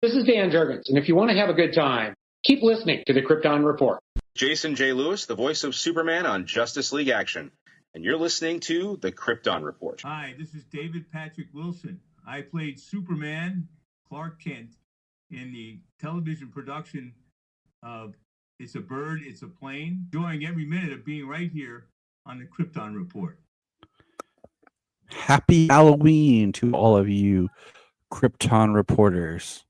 This is Dan Jurgens, and if you want to have a good time, keep listening to the Krypton Report. Jason J. Lewis, the voice of Superman on Justice League Action, and you're listening to the Krypton Report. Hi, this is David Patrick Wilson. I played Superman, Clark Kent, in the television production of It's a Bird, It's a Plane, enjoying every minute of being right here on the Krypton Report. Happy Halloween to all of you Krypton reporters.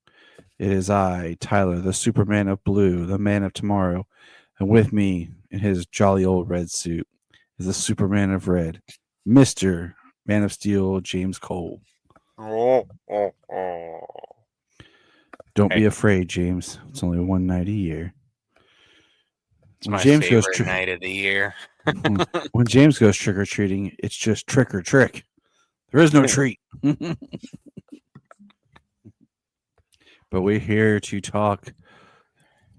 It is I, Tyler, the Superman of Blue, the Man of Tomorrow, and with me in his jolly old red suit is the Superman of Red, Mr. Man of Steel, James Cole. Don't be afraid, James. It's only one night a year. It's my favorite night of the year. when James goes trick-or-treating, it's just trick or trick. There is no treat. But we're here to talk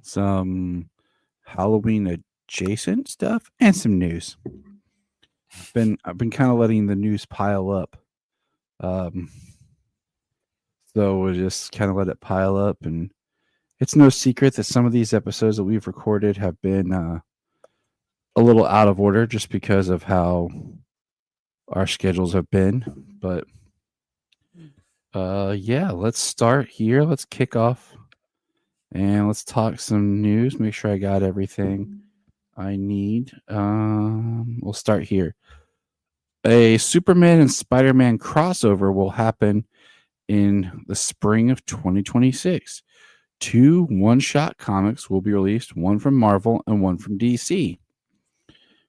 some Halloween adjacent stuff and some news. I've been kind of letting the news pile up. So we'll just kind of let it pile up, and it's no secret that some of these episodes that we've recorded have been a little out of order just because of how our schedules have been. But yeah, let's start here. Let's kick off and let's talk some news. Make sure I got everything I need. We'll start here. A Superman and Spider-Man crossover will happen in the spring of 2026. 2 one-shot comics will be released, one from Marvel and one from DC.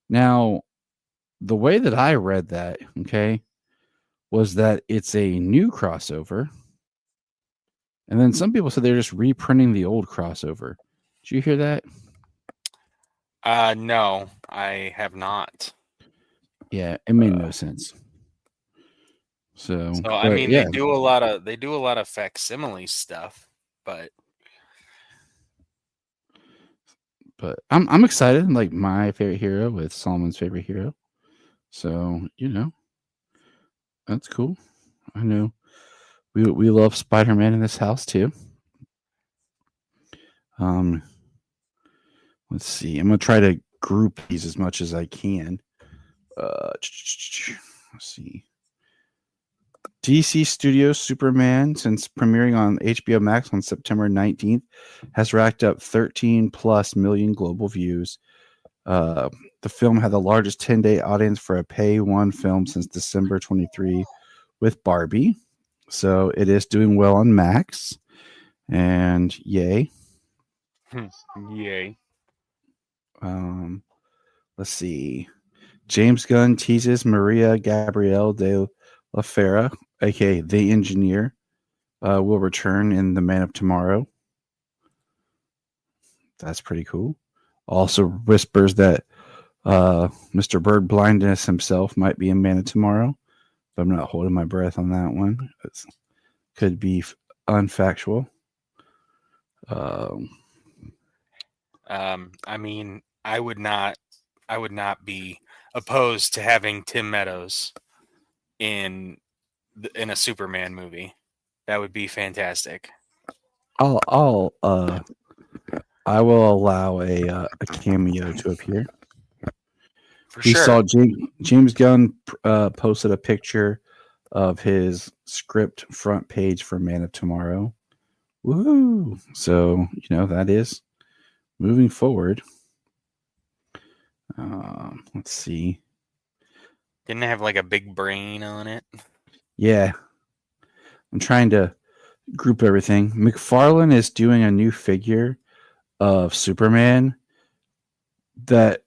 Now, the way that I read that, okay, was that it's a new crossover. And then some people said they're just reprinting the old crossover. Did you hear that? No, I have not. Yeah, it made no sense. So I mean, yeah. they do a lot of facsimile stuff, but I'm excited. Like my favorite hero with Solomon's favorite hero. So, that's cool. I know we love Spider-Man in this house too. Let's see. I'm gonna try to group these as much as I can. Let's see. DC Studios Superman, since premiering on HBO Max on September 19th, has racked up 13 plus million global views. The film had the largest 10-day audience for a pay-one film since December 23 with Barbie. So it is doing well on Max. And yay. Yay. Let's see. James Gunn teases Maria Gabrielle de la Fera, aka The Engineer, will return in The Man of Tomorrow. That's pretty cool. Also whispers that Mr. Bird Blindness himself might be in Man of Tomorrow, but I'm not holding my breath on that one. It could be unfactual. I mean, I would not be opposed to having Tim Meadows in a Superman movie. That would be fantastic. I will allow a cameo to appear. We saw James Gunn posted a picture of his script front page for Man of Tomorrow. Woohoo! So that is moving forward. Let's see. Didn't it have like a big brain on it? Yeah. I'm trying to group everything. McFarlane is doing a new figure of Superman that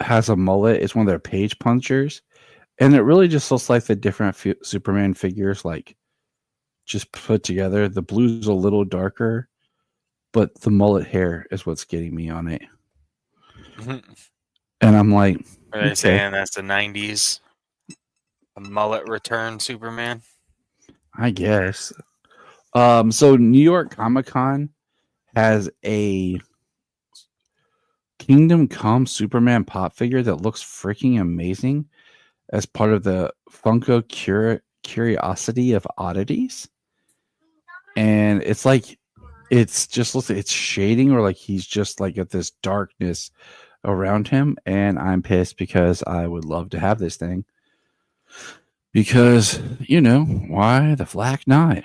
has a mullet. It's one of their page punchers. And it really just looks like the different Superman figures, like just put together. The blue's a little darker, but the mullet hair is what's getting me on it. And I'm like, are they saying that's the 90s? A mullet return Superman? I guess. So New York Comic Con has a Kingdom Come Superman pop figure that looks freaking amazing as part of the Funko Curiosity of Oddities. And it's like it's just it's shading, or like he's just like at this darkness around him, and I'm pissed because I would love to have this thing. Because, why the Black Knight?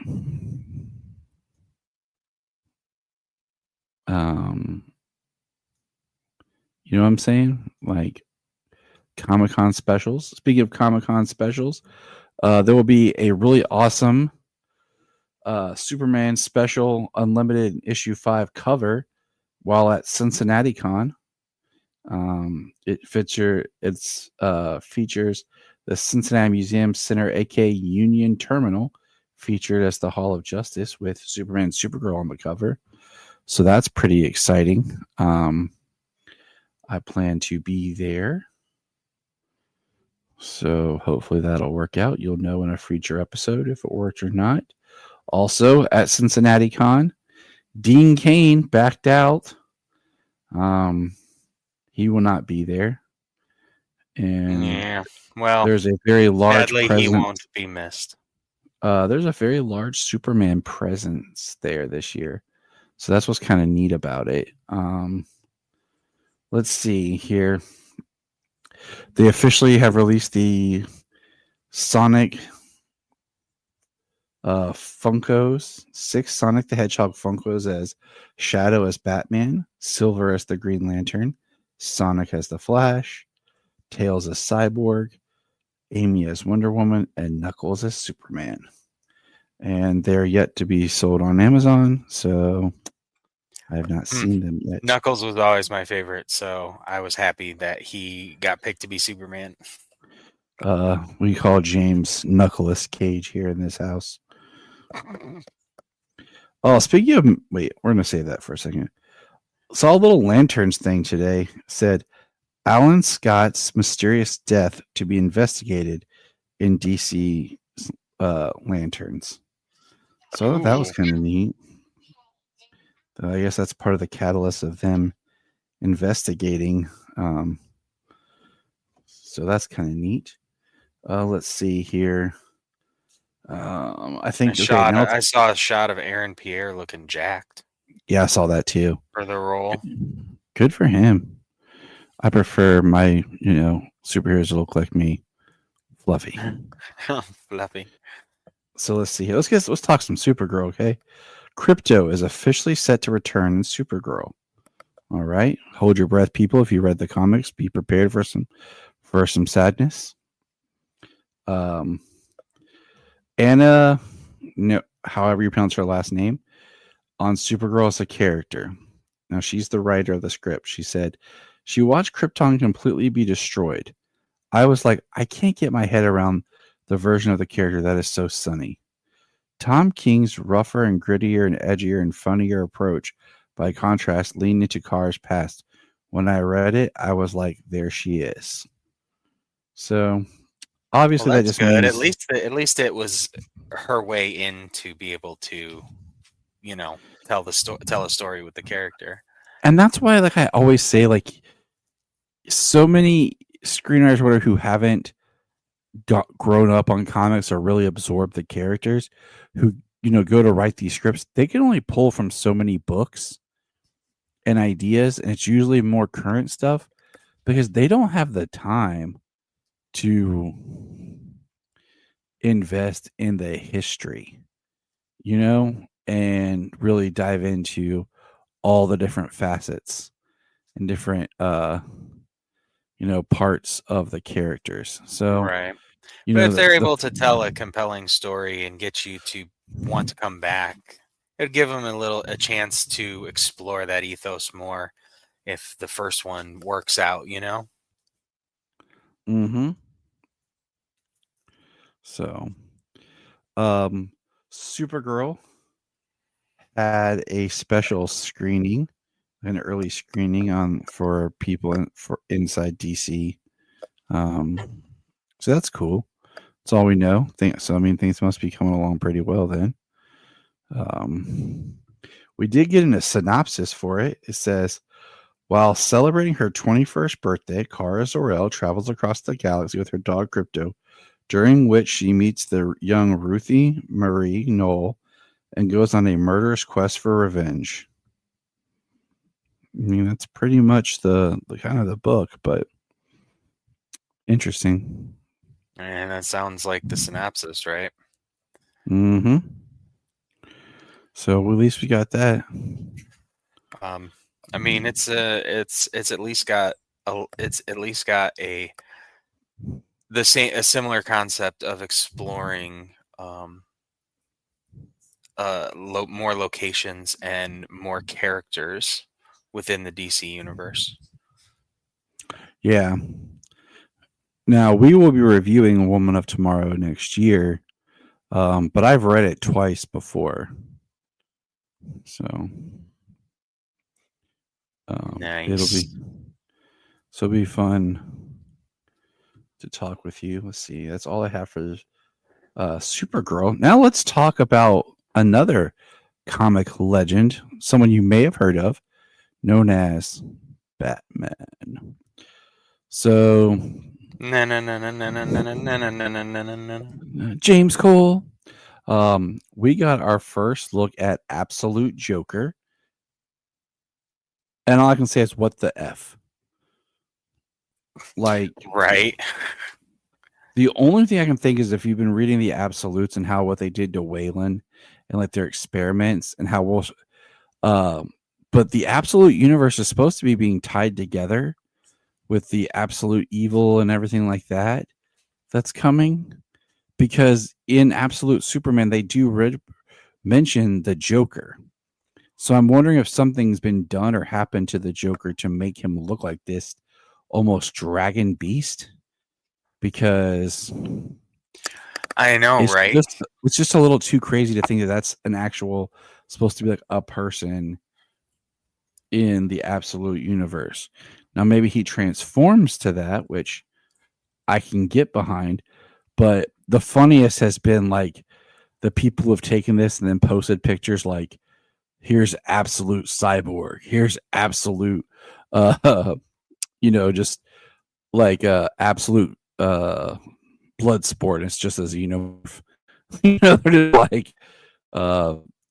You know what I'm saying? Like Comic-Con specials. Speaking of Comic-Con specials, there will be a really awesome Superman special unlimited issue 5 cover while at Cincinnati Con. It features the Cincinnati Museum Center, aka Union Terminal, featured as the Hall of Justice with Superman and Supergirl on the cover. So that's pretty exciting. I plan to be there. So hopefully that'll work out. You'll know in a future episode if it worked or not. Also at Cincinnati Con, Dean Cain backed out. He will not be there. And yeah, well, there's a very large sadly, presence. he won't be missed. There's a very large Superman presence there this year. So that's what's kind of neat about it. Let's see here. They officially have released the Sonic Funkos, 6 Sonic the Hedgehog Funkos as Shadow as Batman, Silver as the Green Lantern, Sonic as the Flash, Tails as Cyborg, Amy as Wonder Woman, and Knuckles as Superman. And they're yet to be sold on Amazon, so I have not seen them yet. Knuckles was always my favorite, so I was happy that he got picked to be Superman. We call James Knuckles Cage here in this house. Oh, speaking of, wait, we're going to save that for a second. Saw a little lanterns thing today. Said Alan Scott's mysterious death to be investigated in DC lanterns. So I thought that was kind of neat. I guess that's part of the catalyst of them investigating. So that's kind of neat. Let's see here. I think I saw a shot of Aaron Pierre looking jacked. Yeah, I saw that too. For the role. Good for him. I prefer my, superheroes to look like me. Fluffy. Fluffy. So let's see. Let's talk some Supergirl, okay? Crypto is officially set to return in Supergirl. All right. Hold your breath, people. If you read the comics, be prepared for some sadness. Anna, however you pronounce her last name, on Supergirl as a character. Now, she's the writer of the script. She said, she watched Krypton completely be destroyed. I was like, I can't get my head around the version of the character that is so sunny. Tom King's rougher and grittier and edgier and funnier approach, by contrast, leaned into Kara's past. When I read it, I was like, there she is. So, obviously, that just good. means... At least it was her way in to be able to, tell a story with the character. And that's why, I always say, so many screenwriters who haven't grown up on comics or really absorbed the characters, who go to write these scripts, they can only pull from so many books and ideas, and it's usually more current stuff because they don't have the time to invest in the history, and really dive into all the different facets and different parts of the characters. So right. But if they're able to tell a compelling story and get you to want to come back, it'd give them a chance to explore that ethos more if the first one works out, Mm-hmm. So, Supergirl had a special screening, an early screening for people for inside DC. So that's cool. That's all we know. Things must be coming along pretty well then. We did get in a synopsis for it. It says, while celebrating her 21st birthday, Kara Zor-El travels across the galaxy with her dog Crypto, during which she meets the young Ruthie Marie Knoll, and goes on a murderous quest for revenge. I mean, that's pretty much the kind of the book, but interesting. And that sounds like the synopsis, right? Mm-hmm. So at least we got that. I mean, it's at least got a similar concept of exploring more locations and more characters within the DC universe. Yeah. Now we will be reviewing Woman of Tomorrow next year, but I've read it twice before, so Nice. it'll be fun to talk with you. Let's see. That's all I have for Supergirl. Now let's talk about another comic legend, someone you may have heard of, known as Batman. So James Cole. We got our first look at Absolute Joker. And all I can say is, what the F? Like, right. The only thing I can think is if you've been reading the Absolutes and how what they did to Wayland and like their experiments and how but the Absolute universe is supposed to be being tied together with the Absolute Evil and everything like that that's coming, because in Absolute Superman they do mention the Joker. So I'm wondering if something's been done or happened to the Joker to make him look like this almost dragon beast, because I know, right? It's just a little too crazy to think that that's an actual supposed to be like a person in the Absolute universe. Now maybe he transforms to that, which I can get behind, but the funniest has been like the people who have taken this and then posted pictures like, here's Absolute Cyborg, here's Absolute just like Absolute Bloodsport. It's just as they're just like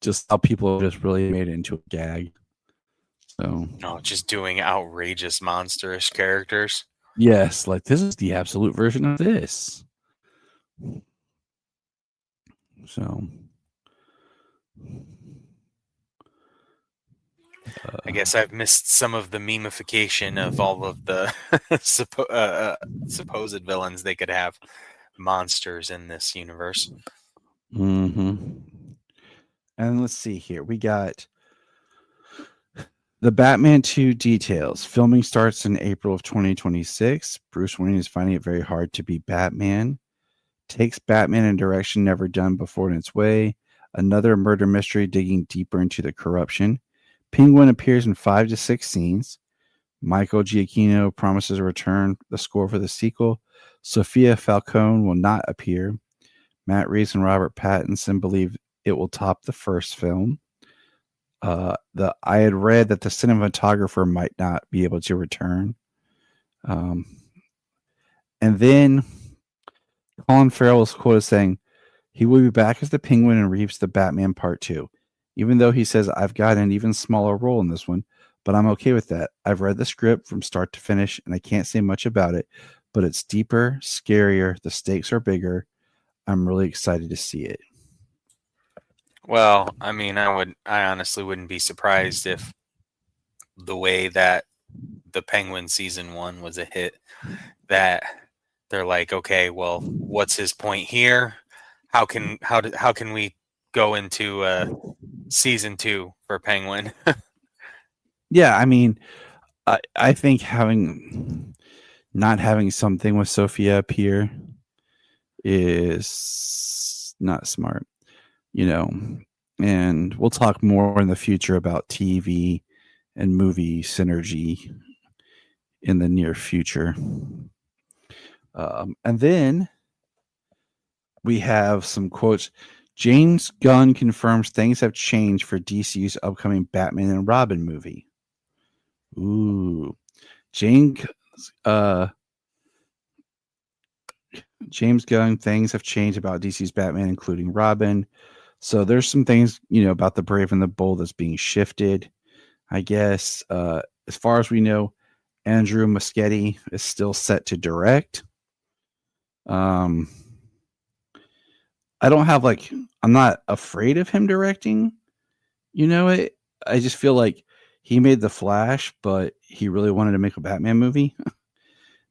just how people just really made it into a gag. So just doing outrageous monstrous characters. Yes, like this is the Absolute version of this. So I guess I've missed some of the memification of all of the supposed villains they could have, monsters in this universe. And let's see here. We got the Batman 2 details. Filming starts in April of 2026. Bruce Wayne is finding it very hard to be Batman. Takes Batman in a direction never done before in its way. Another murder mystery digging deeper into the corruption. Penguin appears in 5 to 6 scenes. Michael Giacchino promises a return. The score for the sequel. Sophia Falcone will not appear. Matt Reeves and Robert Pattinson believe it will top the first film. I had read that the cinematographer might not be able to return. And then Colin Farrell was quoted saying he will be back as the Penguin and Reeves the Batman Part 2. Even though he says, I've got an even smaller role in this one, but I'm okay with that. I've read the script from start to finish, and I can't say much about it, but it's deeper, scarier, the stakes are bigger. I'm really excited to see it. Well, I mean, I honestly wouldn't be surprised if the way that the Penguin season 1 was a hit, that they're like, okay, well, what's his point here? How can we go into season 2 for Penguin? Yeah, I mean, I think not having something with Sophia appear is not smart, and we'll talk more in the future about TV and movie synergy in the near future. And then we have some quotes. James Gunn confirms things have changed for DC's upcoming Batman and Robin movie. Ooh. James Gunn, things have changed about DC's Batman, including Robin. So there's some things, about the Brave and the Bold that's being shifted, I guess. As far as we know, Andrew Muschietti is still set to direct. I don't have I'm not afraid of him directing. I just feel like he made The Flash, but he really wanted to make a Batman movie.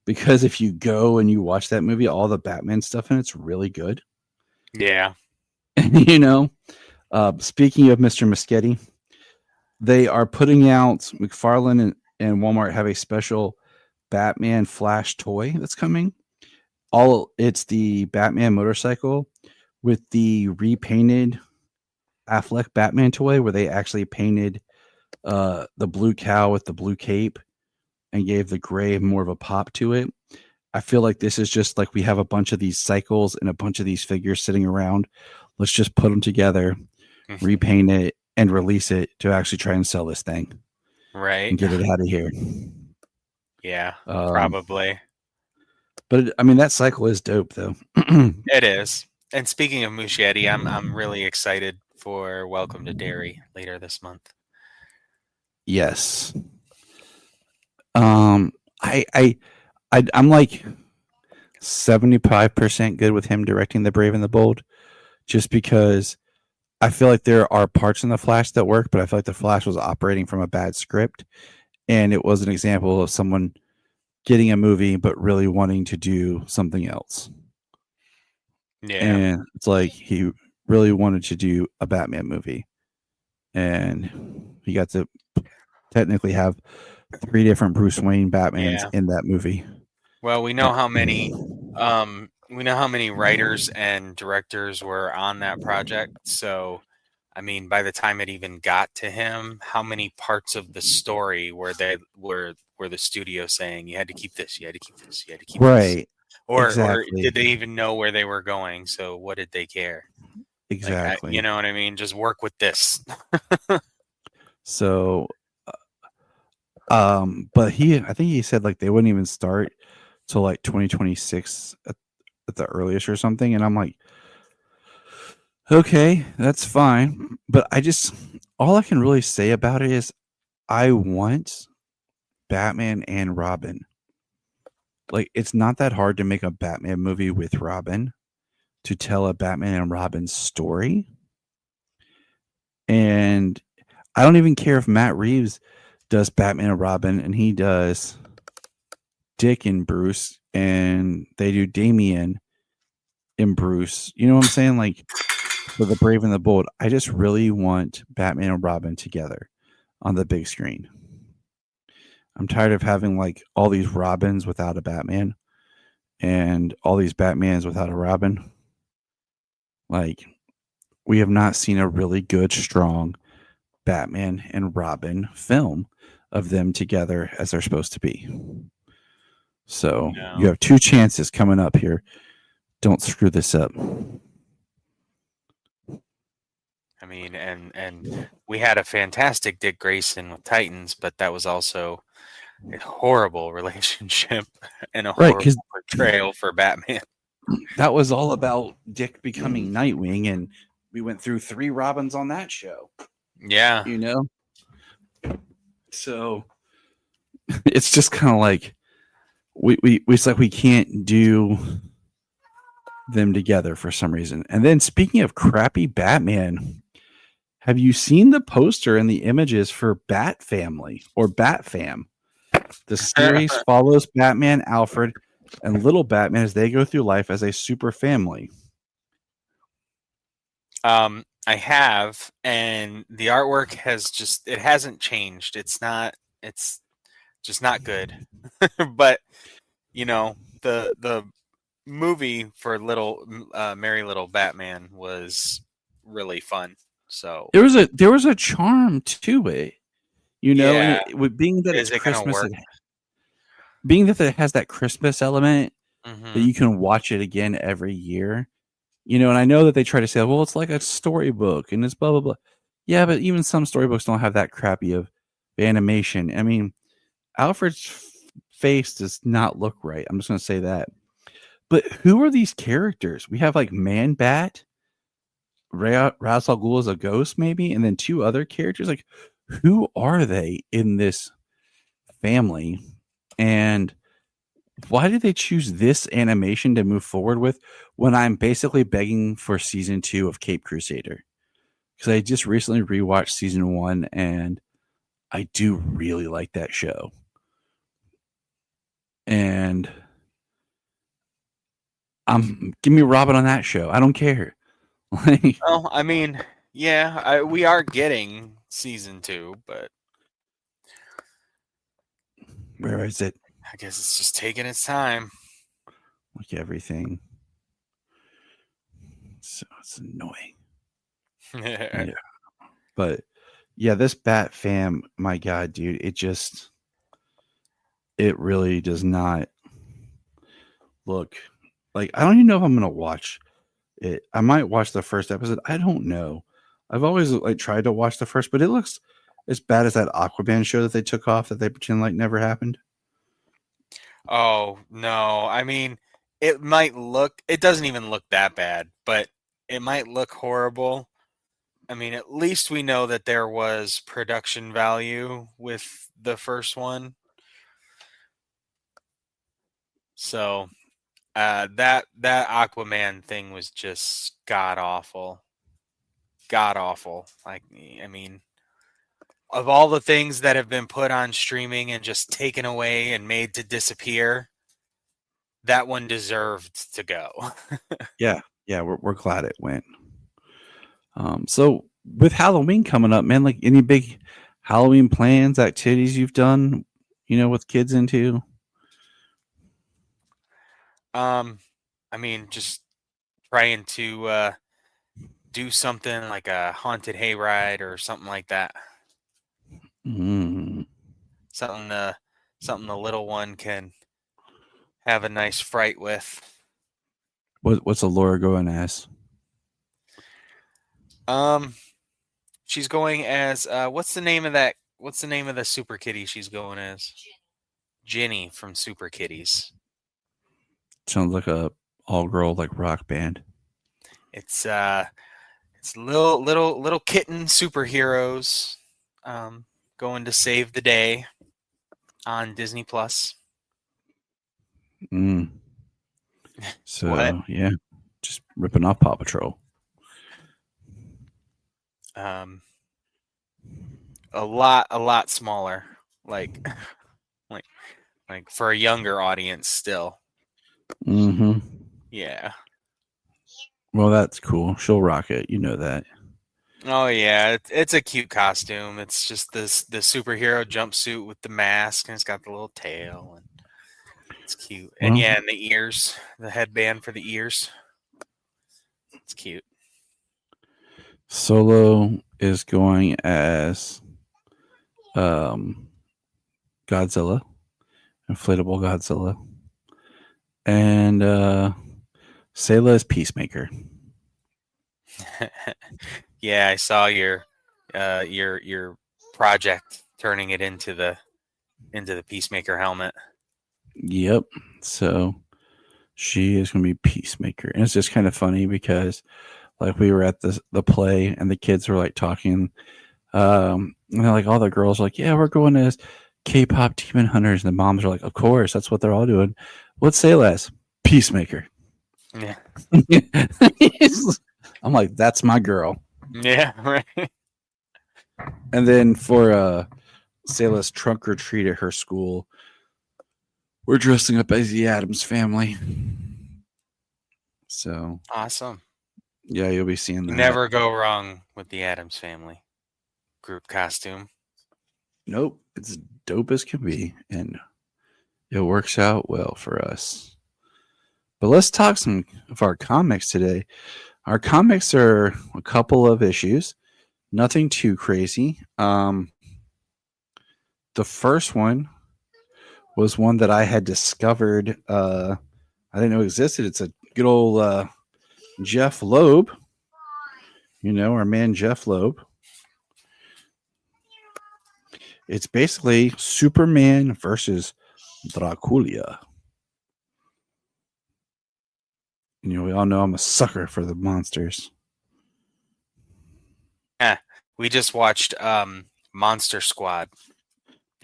Because if you go and you watch that movie, all the Batman stuff in it's really good. Yeah. Speaking of Mr. Muschietti, they are putting out, McFarlane and Walmart have a special Batman Flash toy that's coming. It's the Batman motorcycle with the repainted Affleck Batman toy, where they actually painted the blue cow with the blue cape and gave the gray more of a pop to it. I feel like this is just like we have a bunch of these cycles and a bunch of these figures sitting around. Let's just put them together, repaint it, and release it to actually try and sell this thing. Right. And get it out of here. Yeah, probably. But that cycle is dope, though. It is. And speaking of Muschietti, I'm really excited for Welcome to Derry later this month. Yes. I'm like 75% good with him directing The Brave and the Bold, just because I feel like there are parts in The Flash that work, but I feel like The Flash was operating from a bad script, and it was an example of someone getting a movie but really wanting to do something else. Yeah. And it's like he really wanted to do a Batman movie, and he got to technically have 3 different Bruce Wayne Batmans in that movie. Well, we know how many writers and directors were on that project. So, by the time it even got to him, how many parts of the story were the studio saying you had to keep this, you had to keep this, you had to keep this? Right. Or Exactly. did they even know where they were going? So what did they care? Exactly. You know what I mean? Just work with this. So, but I think he said they wouldn't even start till 2026 at the earliest or something. And I'm like, okay, that's fine. But all I can really say about it is I want Batman and Robin. It's not that hard to make a Batman movie with Robin, to tell a Batman and Robin story. And I don't even care if Matt Reeves does Batman and Robin and he does Dick and Bruce and they do Damian and Bruce. You know what I'm saying? For The Brave and the Bold, I just really want Batman and Robin together on the big screen. I'm tired of having all these Robins without a Batman and all these Batmans without a Robin. We have not seen a really good, strong Batman and Robin film of them together as they're supposed to be. So you have 2 chances coming up here. Don't screw this up. And we had a fantastic Dick Grayson with Titans, but that was also a horrible relationship and a horrible portrayal for Batman. That was all about Dick becoming Nightwing, and we went through 3 Robins on that show. Yeah. So it's just kind of we can't do them together for some reason. And then speaking of crappy Batman, have you seen the poster and the images for Bat Family or Bat Fam? The series follows Batman, Alfred, and little Batman as they go through life as a super family. I have, and the artwork hasn't changed. It's just not good. But the movie for Merry Little Batman was really fun. So there was a charm to it, and being that it's Christmas, being that it has that Christmas element that you can watch it again every year, and I know that they try to say, well, it's like a storybook and it's blah blah blah. Yeah, but even some storybooks don't have that crappy of animation. Alfred's face does not look right. I'm just going to say that. But who are these characters? We have Man Bat, Ra's al Ghul is a ghost, maybe, and then 2 other characters. Like, who are they in this family? And why did they choose this animation to move forward with when I'm basically begging for season 2 of Cape Crusader? Because I just recently rewatched season 1, and I do really like that show. And give me Robin on that show. I don't care. Well, I mean, yeah, we are getting season 2, but where is it? I guess it's just taking its time. Like everything. So it's annoying. Yeah. But yeah, this Bat Fam, my God, dude, it really does not look like, I don't even know if I'm gonna watch it. I might watch the first episode. I don't know. I've always like tried to watch the first, but it looks as bad as that Aquaman show that they took off that they pretend like never happened. Oh, no. I mean, it doesn't even look that bad, but it might look horrible. I mean, at least we know that there was production value with the first one. So, that Aquaman thing was just god awful. God awful. Like, I mean, of all the things that have been put on streaming and just taken away and made to disappear, that one deserved to go. Yeah, we're glad it went. So with Halloween coming up, man, like any big Halloween plans, activities you've done, with kids into? I mean, just trying to do something like a haunted hayride or something like that. Mm. Something the little one can have a nice fright with. What's Laura going as? She's going as what's the name of the Super Kitty she's going as? Ginny from Super Kitties. Sounds like a all-girl like rock band. It's little kitten superheroes going to save the day on Disney Plus. So What? Yeah, just ripping off Paw Patrol. A lot smaller, like for a younger audience still. Mm-hmm. Yeah. Well, that's cool. She'll rock it. You know that. Oh yeah, it's a cute costume. It's just the superhero jumpsuit with the mask, and it's got the little tail, and it's cute. Well, and yeah, and the ears, the headband for the ears. It's cute. Solo is going as Godzilla, inflatable Godzilla, and Sayla is Peacemaker. Yeah, I saw your project turning it into the Peacemaker helmet. Yep. So she is going to be Peacemaker, and it's just kind of funny because like we were at the play and the kids were like talking, and they're like, all the girls are like, yeah, we're going as K-pop Demon Hunters, and the moms are like, of course, that's what they're all doing. What's Sayla as? Peacemaker. Yeah. I'm like, that's my girl. Yeah, right. And then for Sayla's trunk or treat at her school, we're dressing up as the Addams Family. So awesome. Yeah, you'll be seeing that. Never go wrong with the Addams Family group costume. Nope, it's dope as can be, and it works out well for us. But let's talk some of our comics today. Our comics are a couple of issues, nothing too crazy. The first one was one that I had discovered. I didn't know existed. It's a good old Jeff Loeb. Our man Jeff Loeb. It's basically Superman versus Dracula. We all know I'm a sucker for the monsters. We just watched Monster Squad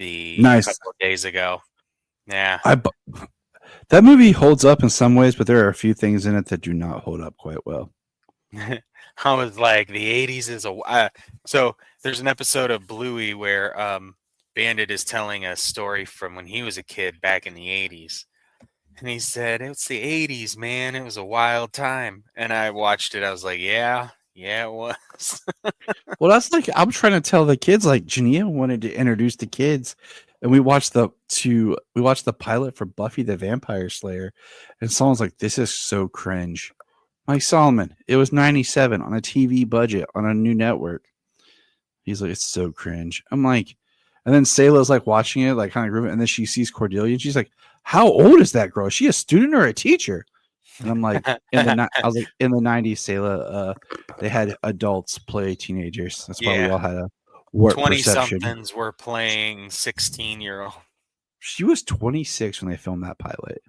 a Nice. couple of days ago. Yeah. That movie holds up in some ways, but there are a few things in it that do not hold up quite well. I was like, the 80s is so there's an episode of Bluey where Bandit is telling a story from when he was a kid back in the 80s. And he said, it's the 80s, man. It was a wild time. And I watched it. I was like, yeah, it was. Well, that's like I'm trying to tell the kids. Like Jania wanted to introduce the kids, and we watched the pilot for Buffy the Vampire Slayer, and someone's like, "This is so cringe." Mike Solomon, it was 97 on a TV budget on a new network. He's like, "It's so cringe." I'm like, and then Sayla's like watching it, like kind of grooving, and then she sees Cordelia, and she's like, "How old is that girl? Is she a student or a teacher?" And I'm like, I was like, in the 90s, Sayla, they had adults play teenagers. That's why we all had a warped perception. 20-somethings were playing 16-year-old. She was 26 when they filmed that pilot.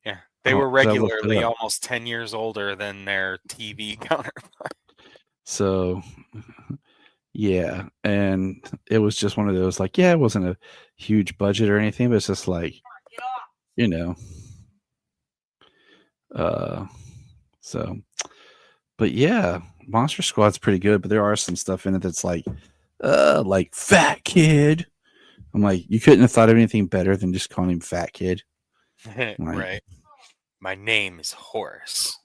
Yeah, they were regularly almost 10 years older than their TV counterpart. So, yeah, and it was just one of those, like, yeah, it wasn't a huge budget or anything, but it's just like, you know. So, but yeah, Monster Squad's pretty good, but there are some stuff in it that's like Fat Kid. I'm like, you couldn't have thought of anything better than just calling him Fat Kid. Like, right. My name is Horace.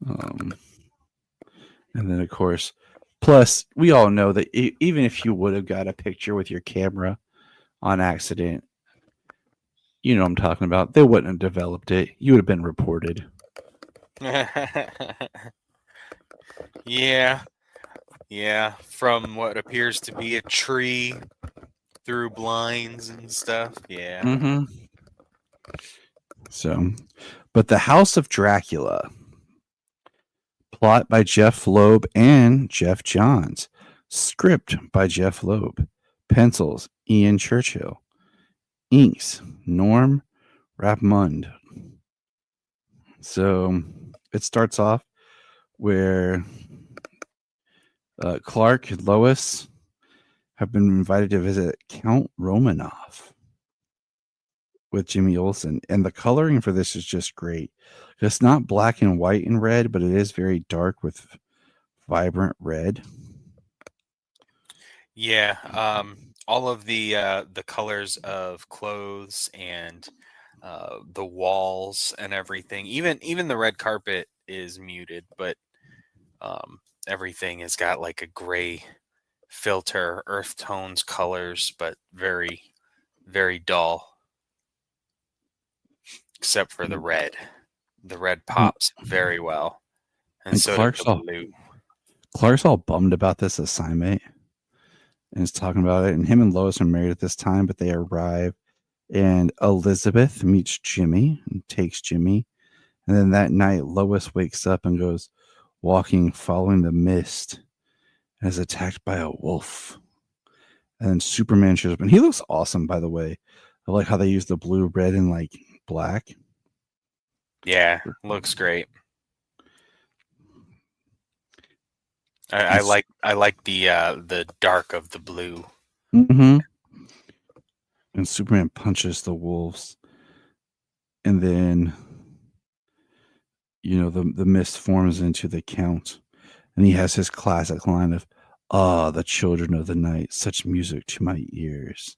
And then of course, plus we all know that even if you would have got a picture with your camera on accident, you know what I'm talking about, they wouldn't have developed it. You would have been reported. Yeah. From what appears to be a tree through blinds and stuff. Yeah. Mm-hmm. So, but The House of Dracula, plot by Jeff Loeb and Jeff Johns, script by Jeff Loeb, pencils Ian Churchill, inks Norm Rapmund. So it starts off where Clark and Lois have been invited to visit Count Romanov with Jimmy Olsen, and the coloring for this is just great. It's not black and white and red, but it is very dark with vibrant red. Yeah, all of the colors of clothes and the walls and everything, even the red carpet is muted, but everything has got like a gray filter, earth tones, colors, but very, very dull. Except for the red. The red pops very well. And so does the blue. Clark's all bummed about this assignment and is talking about it. And him and Lois are married at this time, but they arrive and Elizabeth meets Jimmy and takes Jimmy. And then that night, Lois wakes up and goes walking, following the mist, and is attacked by a wolf. And then Superman shows up, and he looks awesome, by the way. I like how they use the blue, red, and like black. Yeah, looks great. I like the dark of the blue. Mm-hmm. And Superman punches the wolves, and then the mist forms into the Count, and he has his classic line of the children of the night, such music to my ears.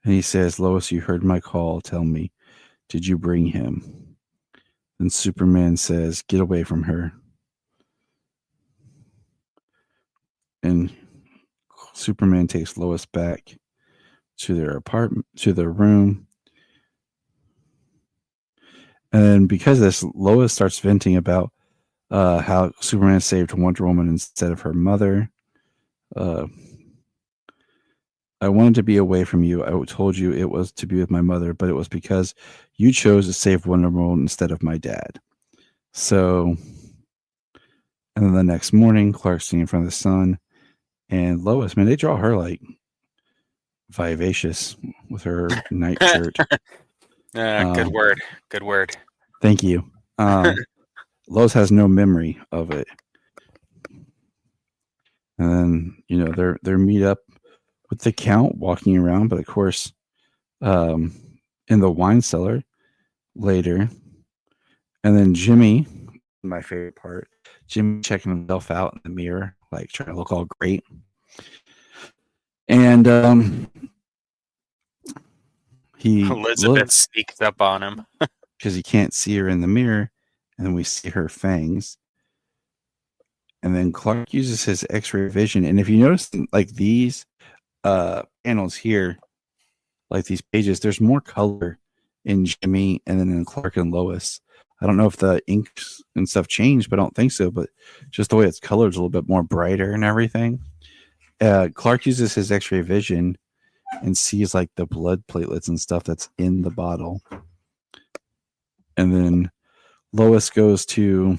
And he says, Lois, you heard my call. Tell me, did you bring him? Then Superman says, get away from her. And Superman takes Lois back to their apartment, to their room. And because of this, Lois starts venting about how Superman saved Wonder Woman instead of her mother. I wanted to be away from you. I told you it was to be with my mother, but it was because you chose to save Wonder Woman instead of my dad. So, and then the next morning, Clark's sitting in front of the sun, and Lois, man, they draw her like vivacious with her nightshirt. Good word. Thank you. Lois has no memory of it. And then, they're meet up with the Count walking around, but of course, in the wine cellar later. And then Jimmy, my favorite part, Jimmy checking himself out in the mirror, like trying to look all great. And Elizabeth sneaks up on him because he can't see her in the mirror, and then we see her fangs. And then Clark uses his X-ray vision, and if you notice, like these panels here, like these pages, there's more color in Jimmy and then in Clark and Lois. I don't know if the inks and stuff changed, but I don't think so. But just the way it's colored is a little bit more brighter and everything. Clark uses his X-ray vision and sees like the blood platelets and stuff that's in the bottle. And then Lois goes to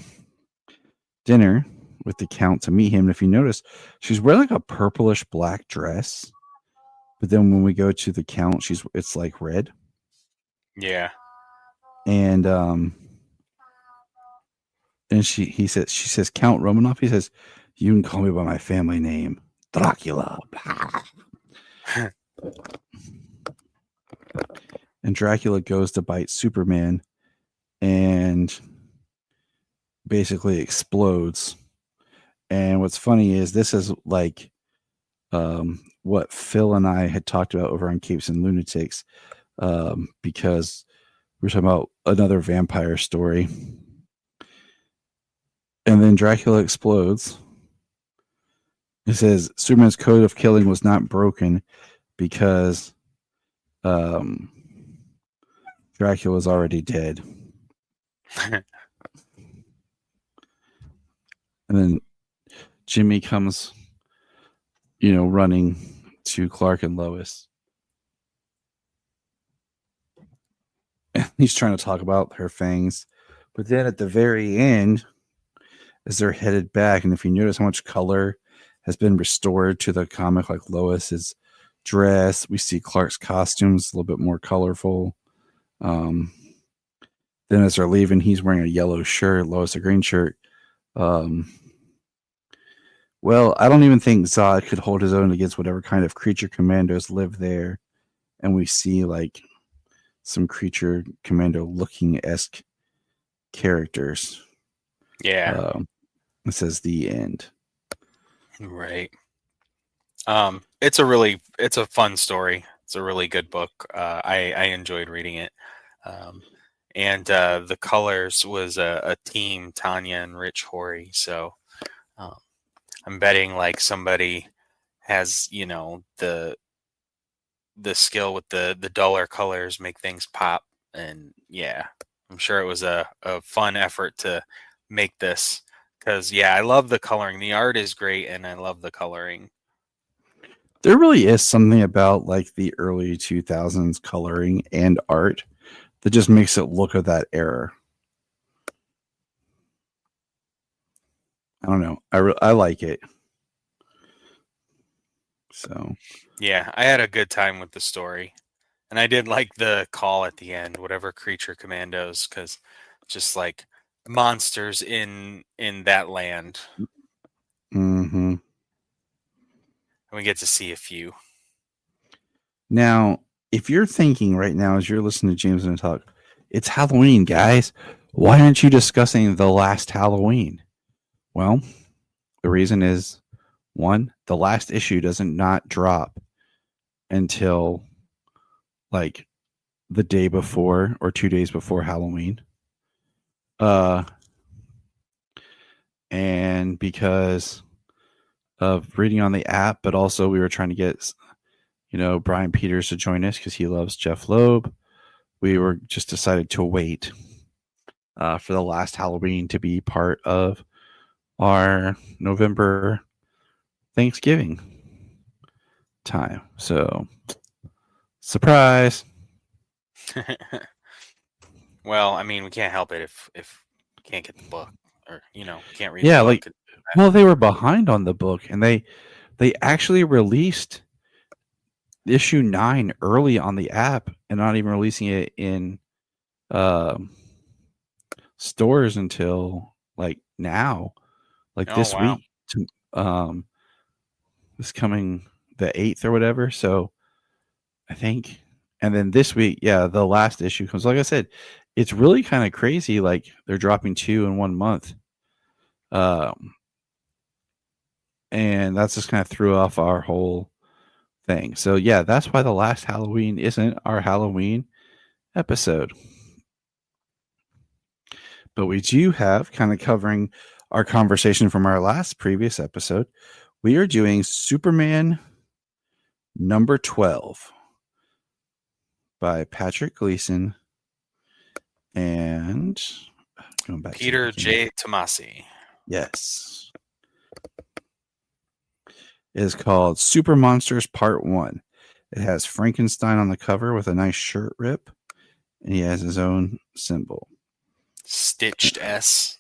dinner with the Count to meet him. And if you notice, she's wearing like a purplish black dress. But then when we go to the Count, it's like red. Yeah. And she says, Count Romanoff. He says, you can call me by my family name, Dracula. And Dracula goes to bite Superman and basically explodes. And what's funny is this is like what Phil and I had talked about over on Capes and Lunatics, because we're talking about another vampire story. And then Dracula explodes. It says Superman's code of killing was not broken because Dracula was already dead. And then Jimmy comes, running to Clark and Lois. And he's trying to talk about her fangs. But then at the very end, as they're headed back, and if you notice how much color has been restored to the comic, like Lois's dress, we see Clark's costumes a little bit more colorful. Then as they're leaving, he's wearing a yellow shirt, Lois a green shirt. Well, I don't even think Zod could hold his own against whatever kind of creature commandos live there. And we see like some creature commando looking-esque characters. Yeah. It says the end. Right. It's a fun story. It's a really good book. I enjoyed reading it. And the colors was a team, Tanya and Rich Horry. So I'm betting like somebody has, the skill with the duller colors make things pop. And yeah, I'm sure it was a fun effort to make this because, I love the coloring. The art is great and I love the coloring. There really is something about like the early 2000s coloring and art that just makes it look of that era. I don't know. I like it. So yeah, I had a good time with the story, and I did like the call at the end, whatever creature commandos, because just like monsters in that land. Mm-hmm. And we get to see a few. Now, if you're thinking right now as you're listening to James and talk, it's Halloween, guys. Why aren't you discussing the last Halloween? Well, the reason is, one, the last issue doesn't not drop until like the day before or 2 days before Halloween. And because of reading on the app, but also we were trying to get, Brian Peters to join us because he loves Jeff Loeb. We were just decided to wait for the last Halloween to be part of our November Thanksgiving time. So, surprise. Well, I mean, we can't help it if we can't get the book or can't read. Yeah, the book. well, they were behind on the book, and they actually released issue 9 early on the app, and not even releasing it in stores until like now, like Oh, this wow. week, this coming the 8th or whatever. So I think, and then this week, yeah, the last issue comes. Like I said, it's really kind of crazy. Like they're dropping 2 in 1 month. And that's just kind of threw off our whole thing. So yeah, that's why the last Halloween isn't our Halloween episode. But we do have, kind of covering our conversation from our last previous episode, we are doing Superman number 12 by Patrick Gleason and going back Peter to J. Tomasi. Yes. It is called Super Monsters Part 1. It has Frankenstein on the cover with a nice shirt rip, and he has his own symbol. Stitched S.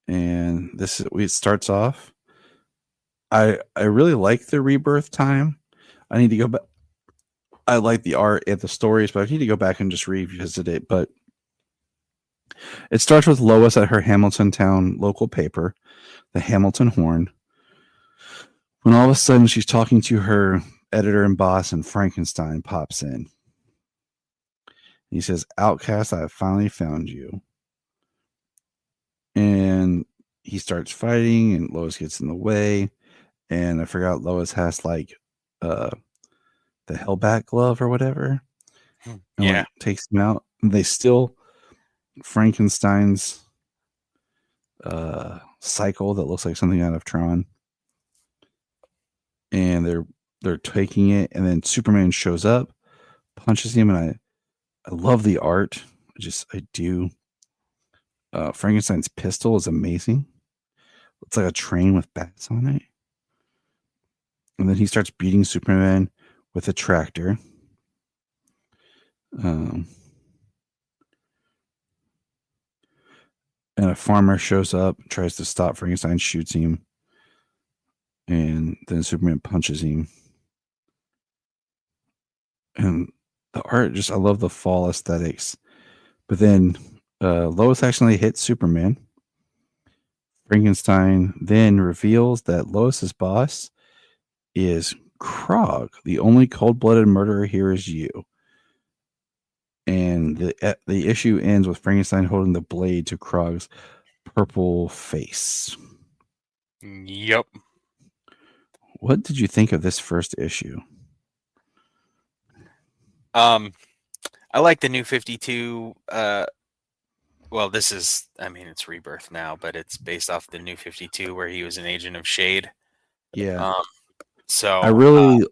And this is, it starts off. I really like the rebirth time. I need to go back. I like the art and the stories, but I need to go back and just revisit it. But it starts with Lois at her Hamilton Town local paper, the Hamilton Horn, when all of a sudden she's talking to her editor and boss, and Frankenstein pops in. He says, "Outcast, I have finally found you." And he starts fighting, and Lois gets in the way. And I forgot Lois has like the Hellbat glove or whatever. And Yeah. like, takes him out. And they steal Frankenstein's cycle that looks like something out of Tron. And they're taking it, and then Superman shows up, punches him, and I love the art. I do. Frankenstein's pistol is amazing. It's like a train with bats on it. And then he starts beating Superman with a tractor. And a farmer shows up, tries to stop Frankenstein, shoots him. And then Superman punches him. And the art, I love the fall aesthetics. But then Lois accidentally hits Superman. Frankenstein then reveals that Lois's boss is Krog. The only cold-blooded murderer here is you. And the issue ends with Frankenstein holding the blade to Krog's purple face. Yep. What did you think of this first issue? I like the New 52. Well, this is, it's Rebirth now, but it's based off the New 52 where he was an agent of Shade. Yeah. So I really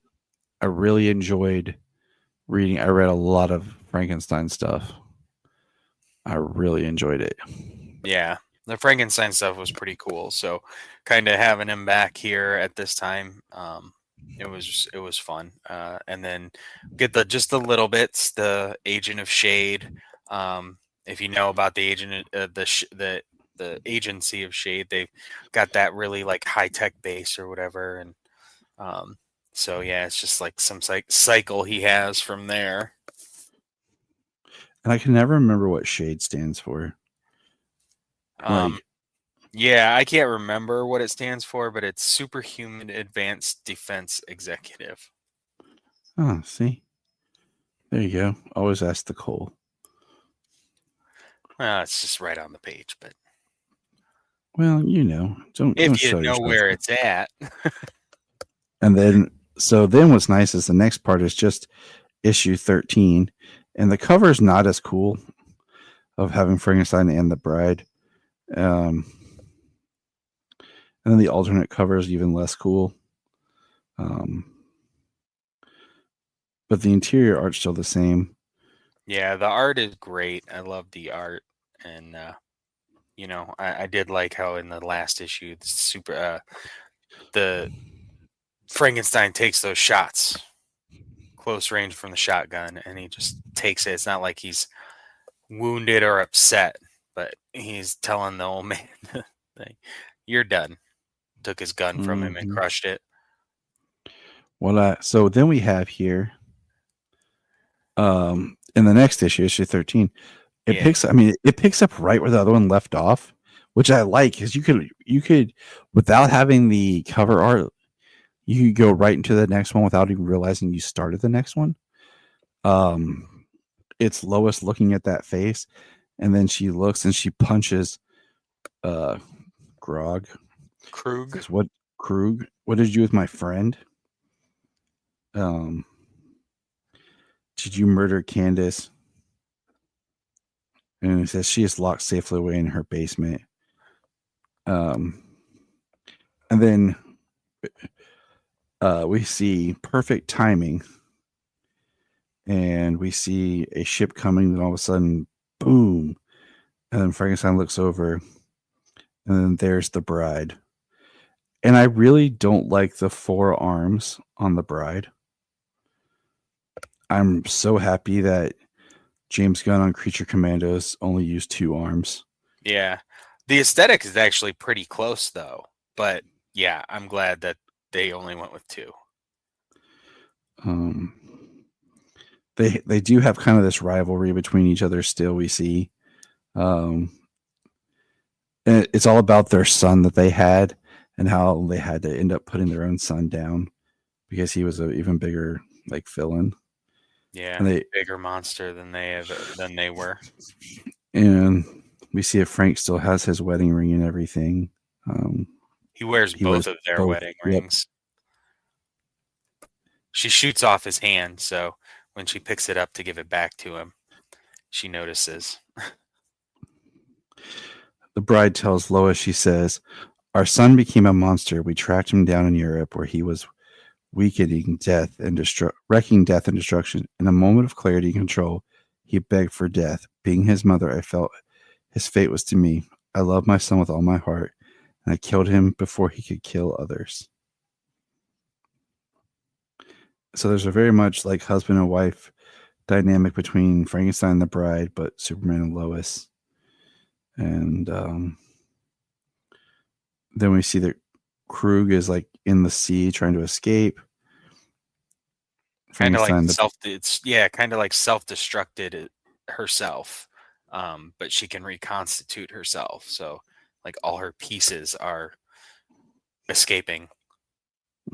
enjoyed reading. I read a lot of Frankenstein stuff. I really enjoyed it. Yeah, the Frankenstein stuff was pretty cool. So kind of having him back here at this time, it was fun. And then get the little bits, the Agent of Shade. If you know about the agent, the Agency of Shade, they've got that really like high tech base or whatever, and so yeah, it's just like some cycle he has from there. And I can never remember what Shade stands for. Yeah, I can't remember what it stands for, but it's Superhuman Advanced Defense Executive. Oh, see, there you go. Always ask the Cole. Well, it's just right on the page, but well, don't if you show know yourself. where it's at. And then what's nice is the next part is just issue 13, and the cover is not as cool of having Frankenstein and the bride. And then the alternate cover is even less cool. But the interior art's still the same. Yeah, the art is great. I love the art, and I did like how in the last issue, the Frankenstein takes those shots close range from the shotgun, and he just takes it. It's not like he's wounded or upset, but he's telling the old man, "You're done." Took his gun from him and crushed it. Well, so then we have here, in the next issue 13, it picks up right where the other one left off. which I like because you could without having the cover art, you could go right into the next one without even realizing you started the next one. It's Lois looking at that face, and then she looks and she punches Grog. Krug. What Krug? What did you do with my friend? Did you murder Candace? And it says she is locked safely away in her basement. And then we see perfect timing, and we see a ship coming. Then all of a sudden, boom! And then Frankenstein looks over, and then there's the bride. And I really don't like the 4 arms on the bride. I'm so happy that James Gunn on Creature Commandos only used 2 arms. Yeah. The aesthetic is actually pretty close, though. But yeah, I'm glad that they only went with 2. They do have kind of this rivalry between each other still, we see. And it's all about their son that they had and how they had to end up putting their own son down because he was an even bigger like villain. Yeah, and bigger monster than they were. And we see if Frank still has his wedding ring and everything. He wears both of their wedding rings. She shoots off his hand, so when she picks it up to give it back to him, she notices. The bride tells Lois, she says, "Our son became a monster. We tracked him down in Europe where he was wreaking death and destruction. In a moment of clarity and control, he begged for death. Being his mother, I felt his fate was to me. I love my son with all my heart, and I killed him before he could kill others." So there's a very much like husband and wife dynamic between Frankenstein and the bride, but Superman and Lois. And then we see that Krug is like in the sea trying to escape. Kind of like kind of like self-destructed herself, but she can reconstitute herself. So like all her pieces are escaping.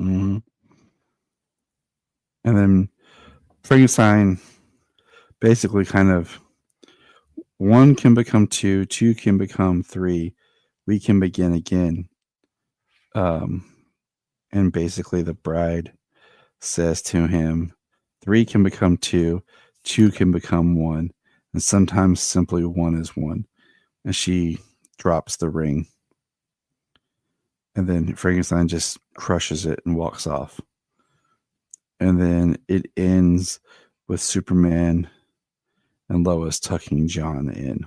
Mm-hmm. And then Frankenstein basically kind of 1 can become 2, 2 can become 3. We can begin again. And basically the bride says to him, 3 can become 2, 2 can become 1, and sometimes simply 1 is 1. And she drops the ring. And then Frankenstein just crushes it and walks off. And then it ends with Superman and Lois tucking John in.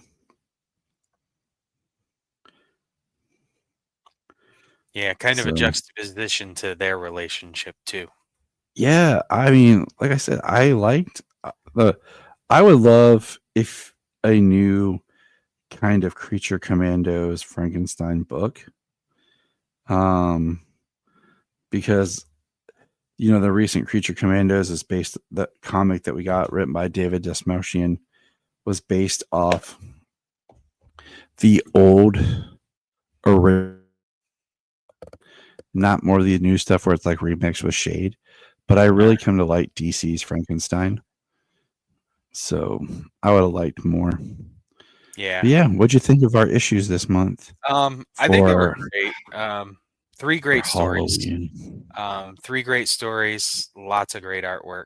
Yeah, kind of a juxtaposition to their relationship too. Yeah, I mean, like I said, I liked I would love if a new kind of Creature Commandos Frankenstein book. Because the recent Creature Commandos is based, the comic that we got written by David Desmoshian was based off the old original, not more of the new stuff where it's like remixed with shade. But I really come to like DC's Frankenstein. So I would have liked more. Yeah. But yeah. What'd you think of our issues this month? I think they were great. 3 great stories. 3 great stories. Lots of great artwork.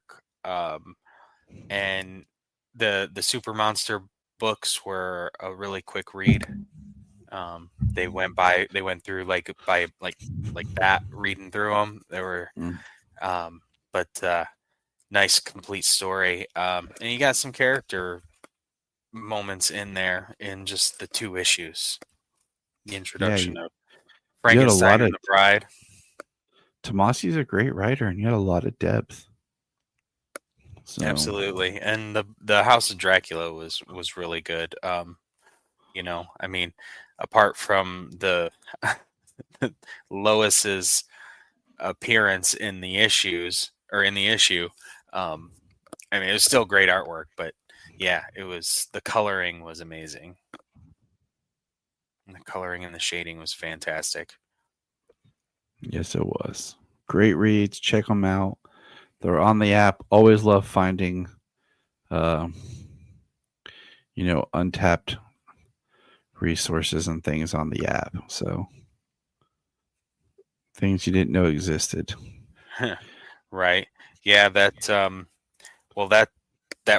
And the Super Monster books were a really quick read. They went through like that, reading through them. They were, but nice complete story. And you got some character moments in there in just the 2 issues. The introduction of Frankenstein and the bride. Tomasi's a great writer, and you had a lot of depth. So. Absolutely, and the House of Dracula was really good. I mean, apart from the Lois's appearance in the issue, I mean, it was still great artwork, but yeah, the coloring was amazing. And the coloring and the shading was fantastic. Yes, it was. Great reads. Check them out. They're on the app. Always love finding, untapped resources and things on the app. So things you didn't know existed. Right. Yeah, that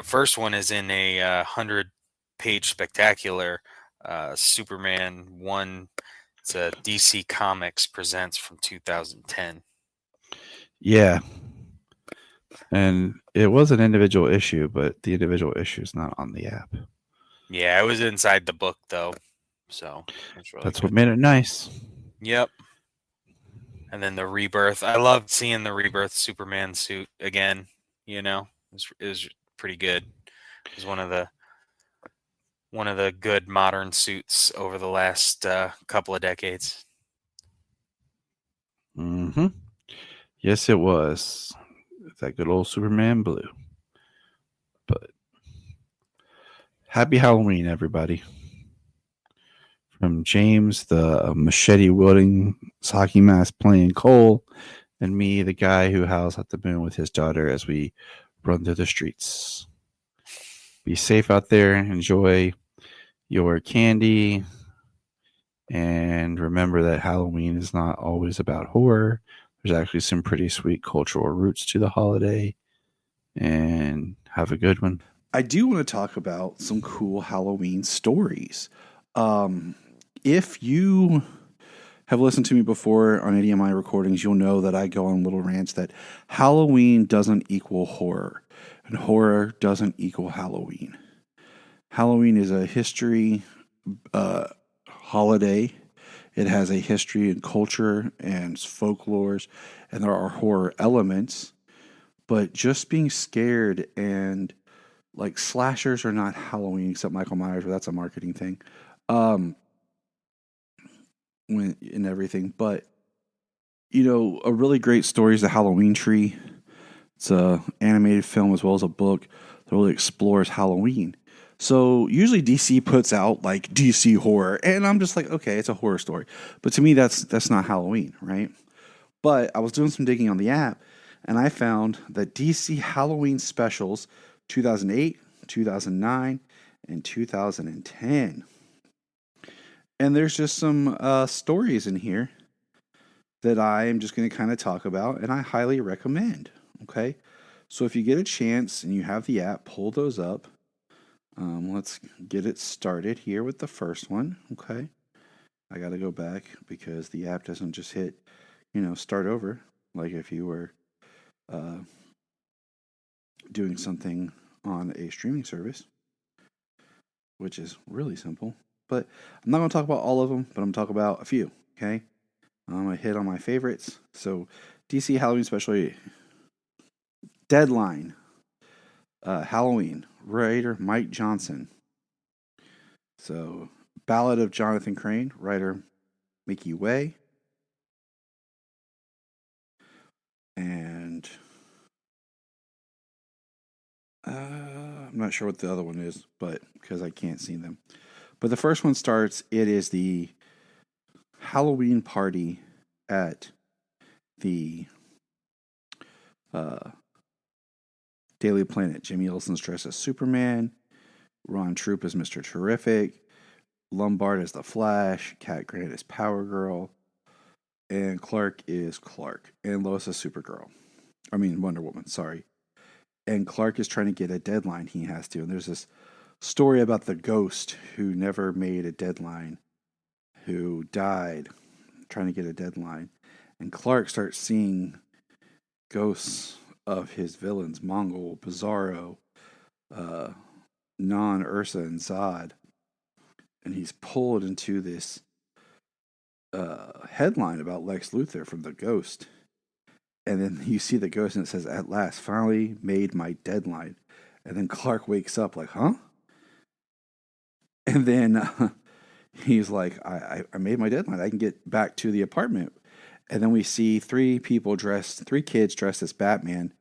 first one is in a 100-page spectacular. Superman 1. It's a DC Comics Presents from 2010. Yeah. And it was an individual issue, but the individual issue is not on the app. Yeah, it was inside the book though, so really that's what made it nice. Yep. And then the Rebirth. I loved seeing the Rebirth Superman suit again. You know, it was pretty good. It was one of the good modern suits over the last couple of decades. Mm-hmm. Yes, it was. That good old Superman blue. But happy Halloween, everybody. From James, the machete wielding, hockey mask playing Cole, and me, the guy who howls at the moon with his daughter as we run through the streets. Be safe out there. Enjoy your candy. And remember that Halloween is not always about horror. There's actually some pretty sweet cultural roots to the holiday. And have a good one. I do want to talk about some cool Halloween stories. If you have listened to me before on any of my recordings, you'll know that I go on little rants that Halloween doesn't equal horror, and horror doesn't equal Halloween. Halloween is a history holiday. It has a history and culture and folklores, and there are horror elements. But just being scared and like slashers are not Halloween except Michael Myers, but that's a marketing thing. And everything, but a really great story is The Halloween Tree. It's a animated film as well as a book that really explores Halloween. So usually DC puts out like DC horror, and I'm just like, okay, it's a horror story, but to me that's not Halloween, right? But I was doing some digging on the app, and I found that DC Halloween specials 2008, 2009, and 2010. And there's just some stories in here that I am just going to kind of talk about, and I highly recommend. Okay, so if you get a chance and you have the app, pull those up. Let's get it started here with the first one. Okay, I got to go back because the app doesn't just hit, start over like if you were doing something on a streaming service, which is really simple. But I'm not going to talk about all of them, but I'm going to talk about a few, okay? I'm going to hit on my favorites. So, DC Halloween Special Deadline. Halloween. Writer Mike Johnson. So, Ballad of Jonathan Crane. Writer Mickey Way. And I'm not sure what the other one is, but because I can't see them. But the first one starts, it is the Halloween party at the Daily Planet. Jimmy Olsen's dressed as Superman. Ron Troop is Mr. Terrific. Lombard is the Flash. Cat Grant is Power Girl. And Clark is Clark. And Lois is Supergirl. Wonder Woman, sorry. And Clark is trying to get a deadline he has to. And there's this story about the ghost who never made a deadline, who died trying to get a deadline. And Clark starts seeing ghosts of his villains, Mongol, Bizarro, Non, Ursa, and Zod. And he's pulled into this headline about Lex Luthor from the ghost. And then you see the ghost and it says, "At last, finally made my deadline." And then Clark wakes up like, huh? And then he's like, I made my deadline. I can get back to the apartment. And then we see three kids dressed as Batman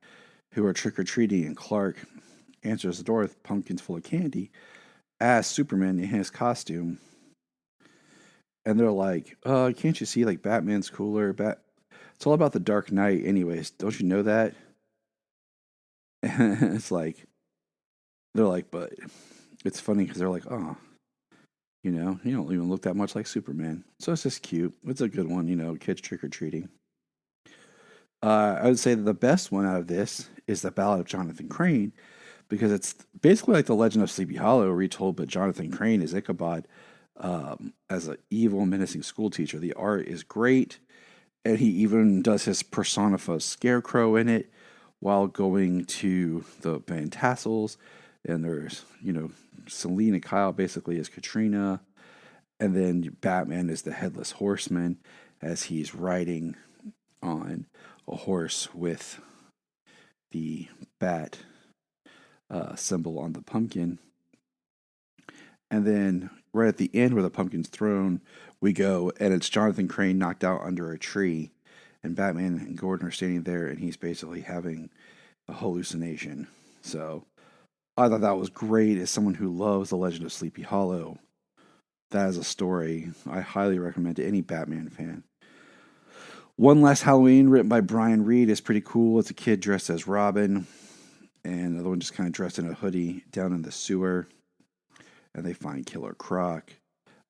who are trick-or-treating. And Clark answers the door with pumpkins full of candy as Superman in his costume. And they're like, can't you see like Batman's cooler? It's all about the Dark Knight anyways. Don't you know that? And it's like, they're like, but it's funny because they're like, oh, you don't even look that much like Superman. So it's just cute. It's a good one, kids trick-or-treating. I would say that the best one out of this is the Ballad of Jonathan Crane, because it's basically like the Legend of Sleepy Hollow retold, but Jonathan Crane is Ichabod as an evil, menacing school teacher. The art is great, and he even does his personified scarecrow in it while going to the Van Tassels. And there's, Selena Kyle basically as Katrina, and then Batman is the Headless Horseman as he's riding on a horse with the bat symbol on the pumpkin. And then right at the end where the pumpkin's thrown, we go and it's Jonathan Crane knocked out under a tree, and Batman and Gordon are standing there, and he's basically having a hallucination. So I thought that was great. As someone who loves The Legend of Sleepy Hollow, that is a story I highly recommend to any Batman fan. One Last Halloween, written by Brian Reed, is pretty cool. It's a kid dressed as Robin, and another one just kind of dressed in a hoodie down in the sewer, and they find Killer Croc.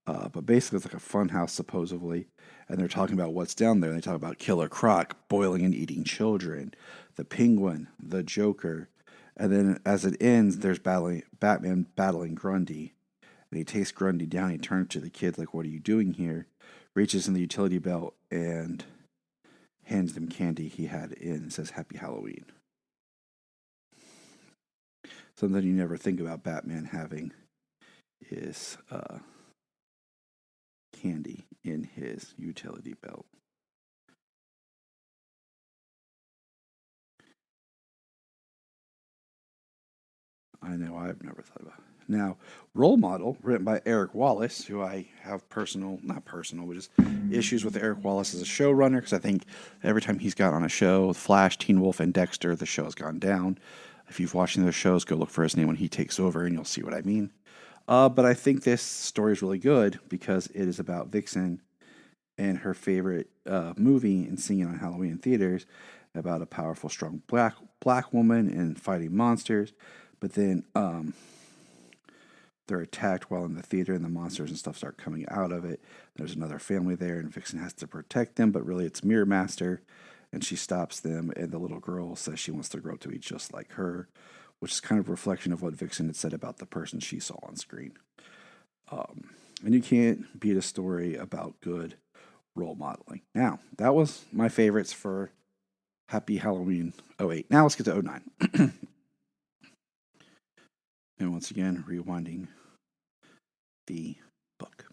But basically, it's like a fun house, supposedly, and they're talking about what's down there. They talk about Killer Croc boiling and eating children, the Penguin, the Joker, and then as it ends, there's Batman battling Grundy, and he takes Grundy down. He turns to the kids like, "What are you doing here?" Reaches in the utility belt and hands them candy he had in and says, "Happy Halloween." Something you never think about Batman having is candy in his utility belt. I know I've never thought about it. Now, Role Model, written by Eric Wallace, who I have not personal, but just issues with Eric Wallace as a showrunner, because I think every time he's got on a show, Flash, Teen Wolf, and Dexter, the show has gone down. If you've watched those shows, go look for his name when he takes over, and you'll see what I mean. But I think this story is really good because it is about Vixen and her favorite movie and seeing it on Halloween in theaters, about a powerful, strong black woman and fighting monsters. But then they're attacked while in the theater, and the monsters and stuff start coming out of it. There's another family there, and Vixen has to protect them, but really it's Mirror Master, and she stops them, and the little girl says she wants to grow up to be just like her, which is kind of a reflection of what Vixen had said about the person she saw on screen. And you can't beat a story about good role modeling. Now, that was my favorites for Happy Halloween 08. Now let's get to 09. And once again, rewinding the book.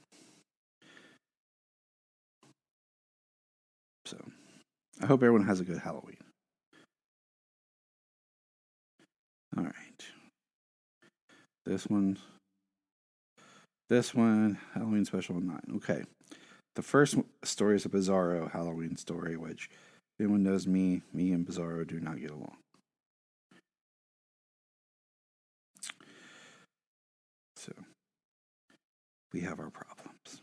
So, I hope everyone has a good Halloween. All right. This one, Halloween Special 9. Okay. The first story is a Bizarro Halloween story, which, if anyone knows me and Bizarro do not get along. So, we have our problems.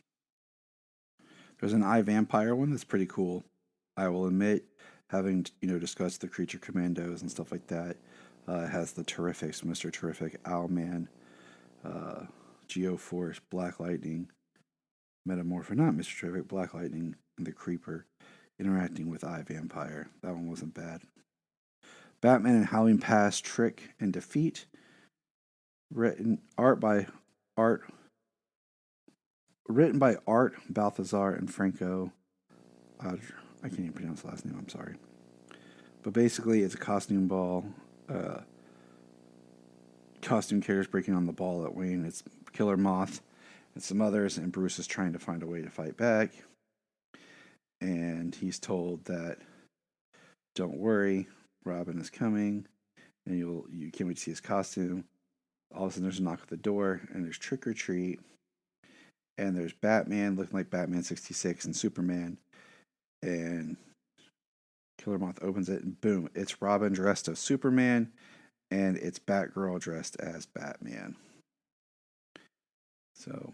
There's an iVampire one that's pretty cool. I will admit, having discussed the Creature Commandos and stuff like that, it has the Terrifics, Mr. Terrific, Owlman, Geoforce, Black Lightning, Metamorpho, not Mr. Terrific, Black Lightning, and the Creeper interacting with iVampire. That one wasn't bad. Batman and Halloween Pass, Trick and Defeat. Written by Art Balthazar and Franco. I can't even pronounce the last name, I'm sorry. But basically, it's a costume ball. Costume characters breaking on the ball at Wayne. It's Killer Moth and some others, and Bruce is trying to find a way to fight back. And he's told that, don't worry, Robin is coming, and you can't wait to see his costume. All of a sudden, there's a knock at the door, and there's Trick or Treat, and there's Batman looking like Batman 66 and Superman, and Killer Moth opens it, and boom, it's Robin dressed as Superman, and it's Batgirl dressed as Batman. So,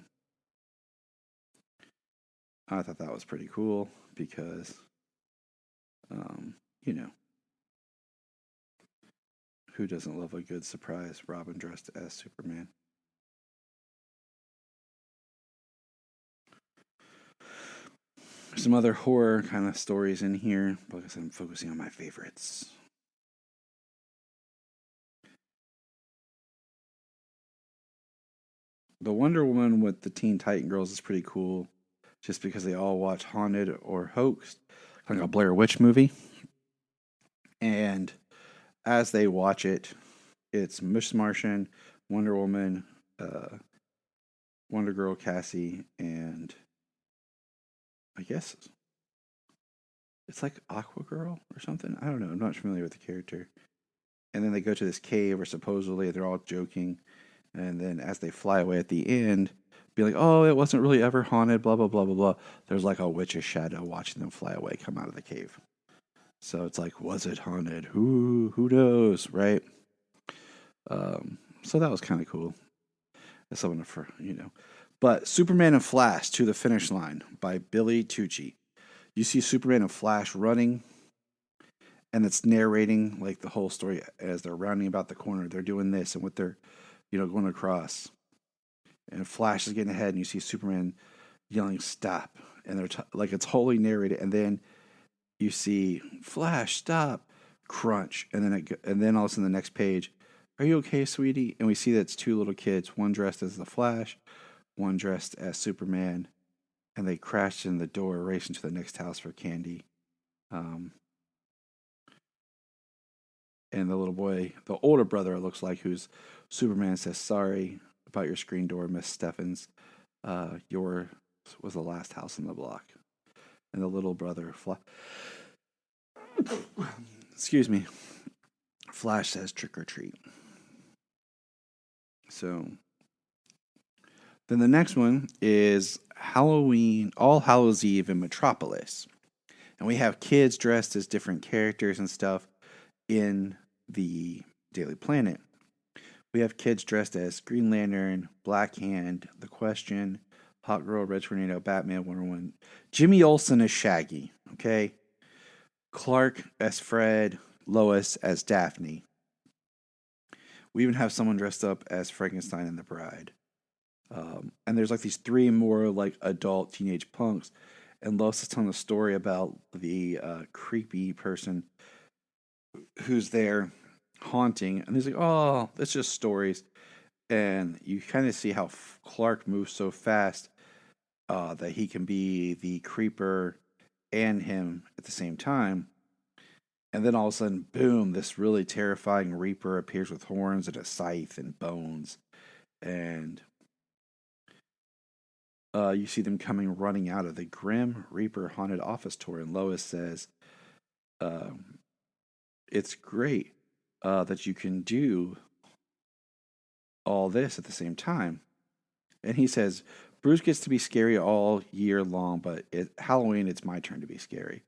I thought that was pretty cool because, you know, who doesn't love a good surprise Robin dressed as Superman? Some other horror kind of stories in here, because I'm focusing on my favorites. The Wonder Woman with the Teen Titan Girls is pretty cool, just because they all watch Haunted or Hoaxed, like a Blair Witch movie. And as they watch it, it's Miss Martian, Wonder Woman, Wonder Girl Cassie, and I guess it's like Aqua Girl or something. I don't know. I'm not familiar with the character. And then they go to this cave, or supposedly they're all joking. And then as they fly away at the end, be like, oh, it wasn't really ever haunted, blah, blah, blah, blah, blah. There's like a witch's shadow watching them fly away, come out of the cave. So it's like, was it haunted? Who knows, right? So that was kind of cool. That's something for, you know. But Superman and Flash to the Finish Line by Billy Tucci. You see Superman and Flash running, and it's narrating like the whole story as they're rounding about the corner. They're doing this and what they're, you know, going across. And Flash is getting ahead, and you see Superman yelling, stop. And they're like, it's wholly narrated. And then you see Flash, stop, crunch. And then all of a sudden the next page, are you okay, sweetie? And we see that it's two little kids, one dressed as the Flash, one dressed as Superman. And they crashed in the door, racing to the next house for candy. And the little boy, the older brother, it looks like, who's Superman, says, sorry about your screen door, Miss Steffens. Yours was the last house on the block. And the little brother, excuse me, Flash says, trick or treat. So then the next one is Halloween, All Hallows Eve in Metropolis. And we have kids dressed as different characters and stuff in the Daily Planet. We have kids dressed as Green Lantern, Black Hand, The Question, Hot Girl, Red Tornado, Batman, Wonder Woman. Jimmy Olsen as Shaggy, okay? Clark as Fred, Lois as Daphne. We even have someone dressed up as Frankenstein and the Bride. And there's like these three more like adult teenage punks. And Lois is telling a story about the creepy person who's there haunting. And he's like, oh, it's just stories. And you kind of see how Clark moves so fast that he can be the creeper and him at the same time. And then all of a sudden, boom, this really terrifying Reaper appears with horns and a scythe and bones. And you see them running out of the Grim Reaper haunted office tour. And Lois says, it's great that you can do all this at the same time. And he says, Bruce gets to be scary all year long, but Halloween, it's my turn to be scary.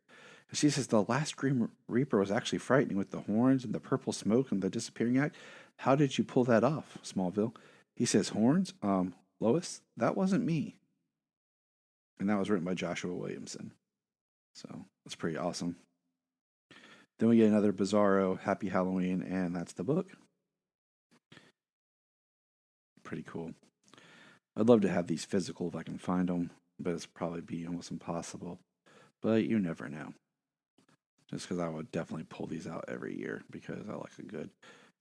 And she says, the last Grim Reaper was actually frightening with the horns and the purple smoke and the disappearing act. How did you pull that off, Smallville? He says, horns? Lois, that wasn't me. And that was written by Joshua Williamson. So that's pretty awesome. Then we get another Bizarro Happy Halloween, and that's the book. Pretty cool. I'd love to have these physical if I can find them, but it's probably be almost impossible. But you never know. Just because I would definitely pull these out every year because I like a good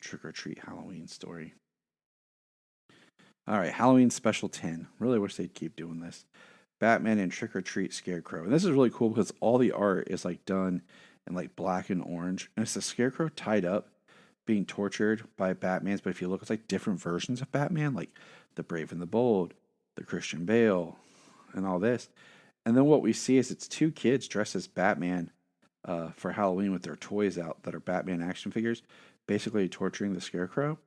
trick-or-treat Halloween story. All right, Halloween Special 10. Really wish they'd keep doing this. Batman and Trick or Treat Scarecrow. And this is really cool because all the art is like done in like black and orange. And it's the Scarecrow tied up, being tortured by Batman's. But if you look, it's like different versions of Batman, like the Brave and the Bold, the Christian Bale, and all this. And then what we see is it's two kids dressed as Batman for Halloween with their toys out that are Batman action figures, basically torturing the Scarecrow.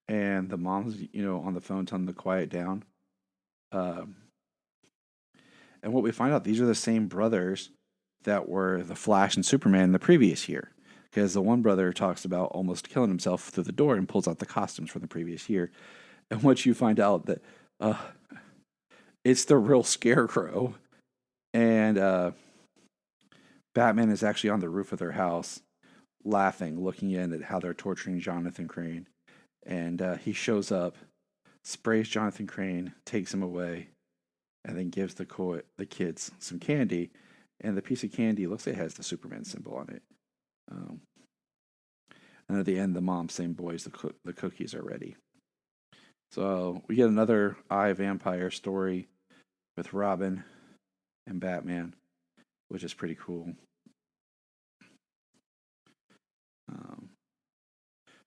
And the mom's, on the phone telling them to quiet down. And what we find out, these are the same brothers that were the Flash and Superman the previous year. Because the one brother talks about almost killing himself through the door and pulls out the costumes from the previous year. And once you find out that it's the real Scarecrow, And Batman is actually on the roof of their house, laughing, looking in at how they're torturing Jonathan Crane. And he shows up, sprays Jonathan Crane, takes him away, and then gives the kids some candy. And the piece of candy looks like it has the Superman symbol on it. And at the end, the mom's saying, "Boys, the cookies are ready." So we get another Eye Vampire story with Robin and Batman, which is pretty cool.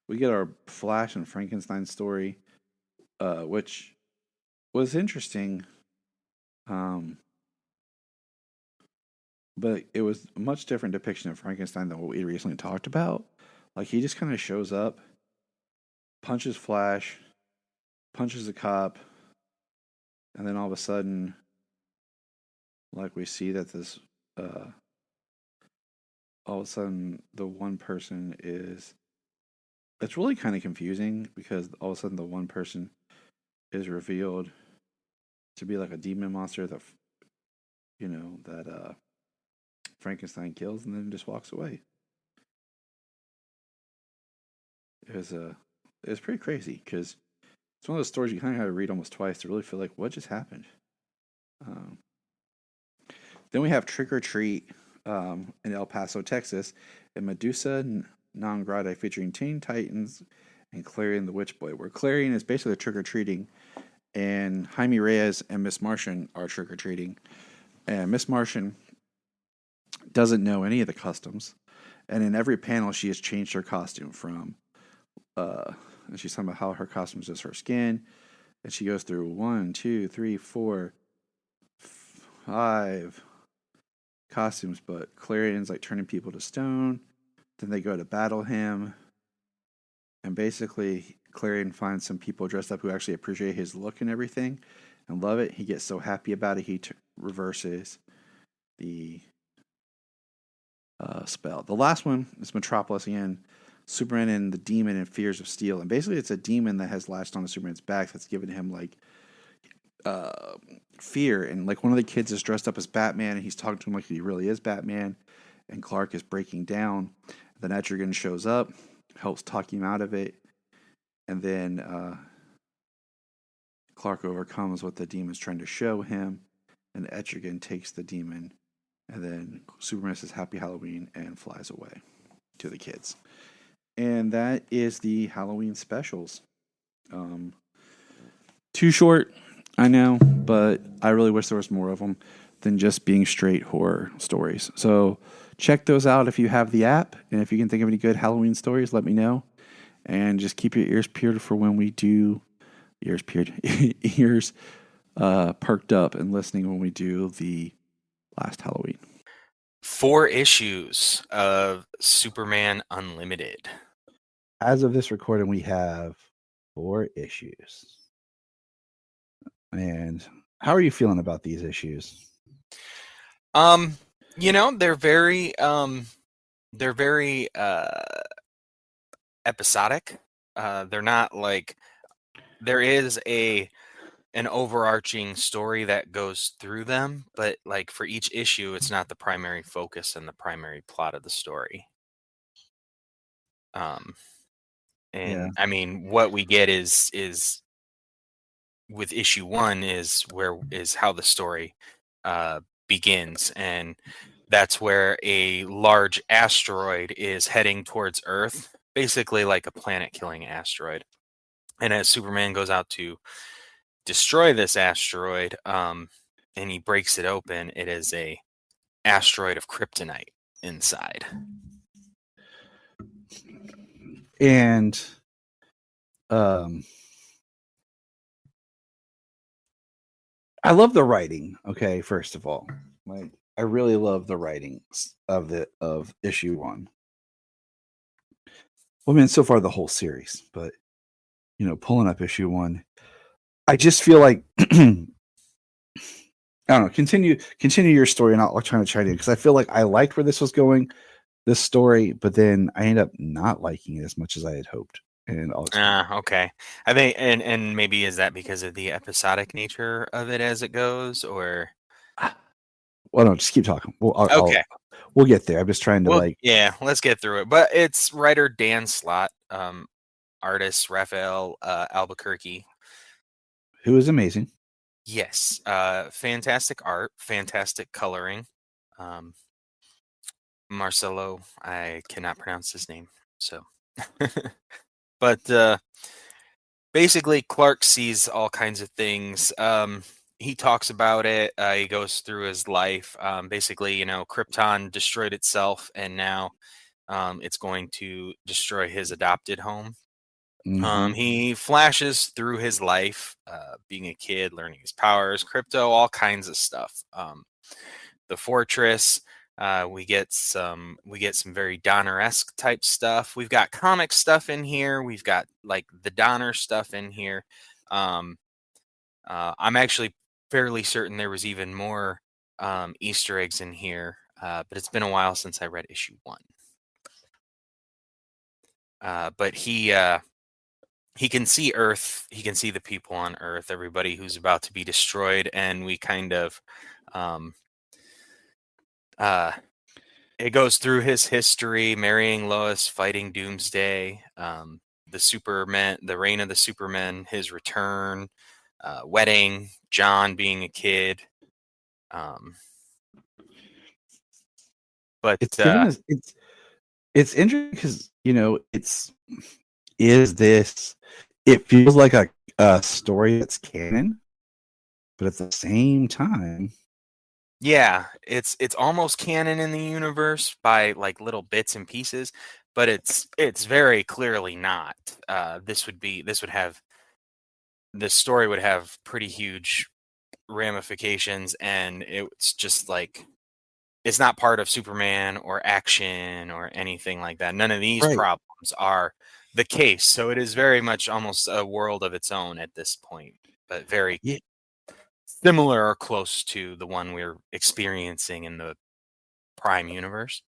We get our Flash and Frankenstein story, which was interesting. But it was a much different depiction of Frankenstein than what we recently talked about. Like, he just kind of shows up, punches Flash, punches a cop, and then all of a sudden, like, we see that this, all of a sudden, the one person is, it's really kind of confusing because all of a sudden the one person is revealed to be like a demon monster that, that Frankenstein kills and then just walks away. It was pretty crazy because it's one of those stories you kind of have to read almost twice to really feel like what just happened. Then we have Trick or Treat in El Paso, Texas, and Medusa Non Grata featuring Teen Titans and Clarion the Witch Boy, where Clarion is basically trick or treating, and Jaime Reyes and Miss Martian are trick or treating, and Miss Martian doesn't know any of the customs, and in every panel she has changed her costume from, and she's talking about how her costume is just her skin, and she goes through 1, 2, 3, 4, 5 costumes, but Clarion's like turning people to stone. Then they go to battle him, and basically Clarion finds some people dressed up who actually appreciate his look and everything and love it. He gets so happy about it, he reverses the spell. The last one is Metropolis again. Superman and the Demon in Fears of Steel. And basically it's a demon that has latched onto Superman's back that's given him like fear. And like one of the kids is dressed up as Batman and he's talking to him like he really is Batman. And Clark is breaking down. Then Etrigan shows up, helps talk him out of it. And then Clark overcomes what the demon's trying to show him. And Etrigan takes the demon. And then Superman says Happy Halloween and flies away to the kids. And that is the Halloween specials. Too short, I know, but I really wish there was more of them than just being straight horror stories. So check those out if you have the app. And if you can think of any good Halloween stories, let me know. And just keep your ears peeled for when we do ears perked up and listening when we do the last Halloween. 4 issues of Superman Unlimited. As of this recording, we have 4 issues. And how are you feeling about these issues? They're very episodic. They're not like, there is an overarching story that goes through them, but like for each issue, it's not the primary focus and the primary plot of the story. Yeah. I mean, what we get is with issue 1 is how the story begins, and that's where a large asteroid is heading towards Earth, basically like a planet-killing asteroid. And as Superman goes out to destroy this asteroid, and he breaks it open, it is a asteroid of kryptonite inside. And I love the writing. Okay, first of all, like I really love the writings of issue 1. Well, I mean, so far the whole series, but pulling up issue 1, I just feel like I don't know. Continue your story, and I'll try to chime in because I feel like I liked where this was going, this story, but then I ended up not liking it as much as I had hoped. And okay. I think, and maybe is that because of the episodic nature of it as it goes, or? Well, no, just keep talking. Okay. We'll get there. I'm just trying to let's get through it. But it's writer Dan Slott, artist Raphael Albuquerque. Who is amazing. Yes, fantastic art, fantastic coloring. Marcelo, I cannot pronounce his name, so. But basically, Clark sees all kinds of things. He talks about it. He goes through his life. Basically, Krypton destroyed itself, and now it's going to destroy his adopted home. He flashes through his life, being a kid, learning his powers, crypto, all kinds of stuff. The Fortress. We get some very Donner-esque type stuff. We've got comic stuff in here. We've got like the Donner stuff in here. I'm actually fairly certain there was even more Easter eggs in here, but it's been a while since I read issue 1. But he can see Earth. He can see the people on Earth, everybody who's about to be destroyed, and we kind of it goes through his history, marrying Lois, fighting Doomsday, the Superman, the reign of the Supermen, his return, wedding, John being a kid. But it's interesting because it feels like a story that's canon, but at the same time. Yeah, it's almost canon in the universe by like little bits and pieces, but it's very clearly not. This story would have pretty huge ramifications, and it's just like it's not part of Superman or Action or anything like that. None of these problems are the case, so it is very much almost a world of its own at this point, but very similar or close to the one we're experiencing in the Prime universe.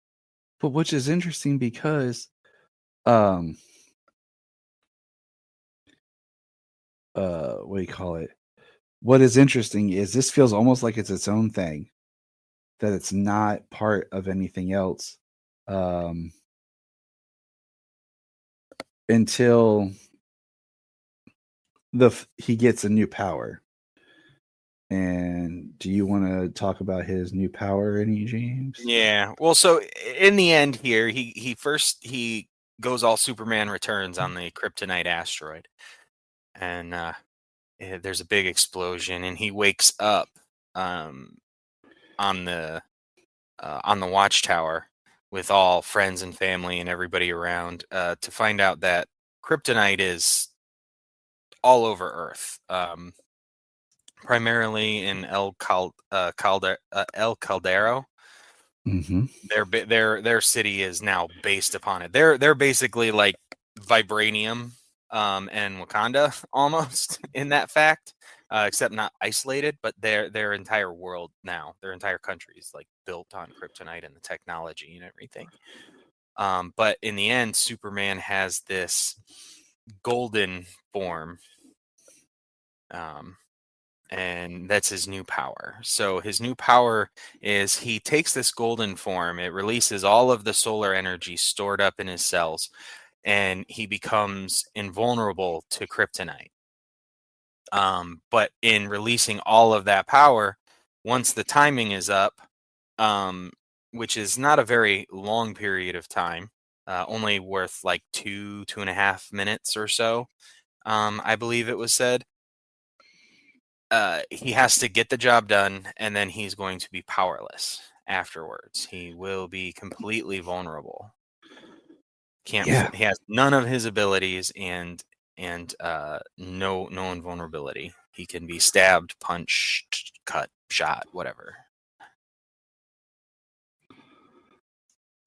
But which is interesting because what do you call it? What is interesting is this feels almost like it's its own thing, that it's not part of anything else until he gets a new power. And do you want to talk about his new power, any, James? Yeah. Well, so in the end here, he goes all Superman Returns on the Kryptonite asteroid, and there's a big explosion, and he wakes up on the watchtower with all friends and family and everybody around to find out that Kryptonite is all over Earth. Primarily in El Caldero. Mm-hmm. Their city is now based upon it. They're basically like vibranium and Wakanda almost in that fact, except not isolated. But their entire world now, their entire country is like built on kryptonite and the technology and everything. But in the end, Superman has this golden form. And that's his new power. So his new power is he takes this golden form, it releases all of the solar energy stored up in his cells, and he becomes invulnerable to kryptonite. But in releasing all of that power, once the timing is up, which is not a very long period of time, only worth like 2.5 minutes or so, I believe it was said. He has to get the job done, and then he's going to be powerless afterwards. He will be completely vulnerable. He has none of his abilities and no invulnerability. He can be stabbed, punched, cut, shot, whatever.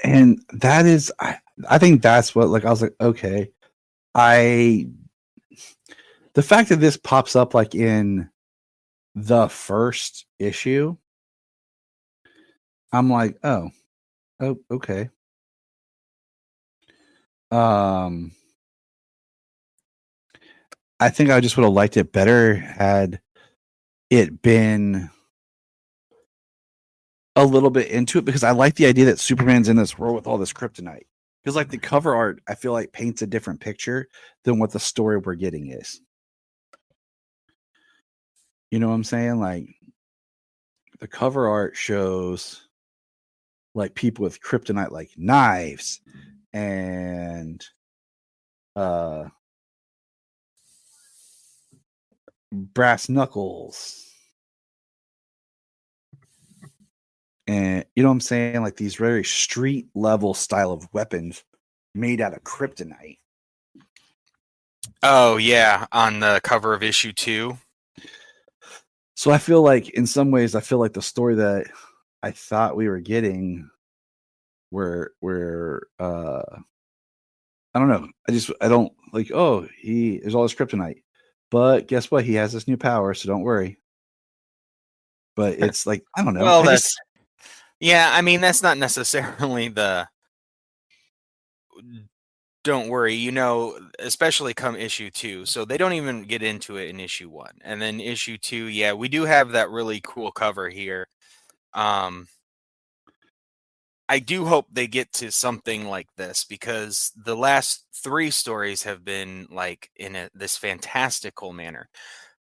And that is, I think that's what, like, I was like, okay, the fact that this pops up like in the first issue, I'm like, oh, okay. I think I just would have liked it better had it been a little bit into it because I like the idea that Superman's in this world with all this kryptonite. Because like the cover art, I feel like paints a different picture than what the story we're getting is. You know what I'm saying? Like the cover art shows like people with kryptonite, like knives and brass knuckles. And you know what I'm saying? Like these very street level style of weapons made out of kryptonite. Oh yeah, on the cover of issue 2. So I feel like in some ways, I feel like the story that I thought we were getting where I don't know. I don't like, oh, there's all this kryptonite. But guess what? He has this new power, so don't worry. But it's like, I don't know. Well, that's not necessarily the don't worry, especially come issue 2. So they don't even get into it in issue 1. And then issue 2, yeah, we do have that really cool cover here. I do hope they get to something like this because the last 3 stories have been like in this fantastical manner.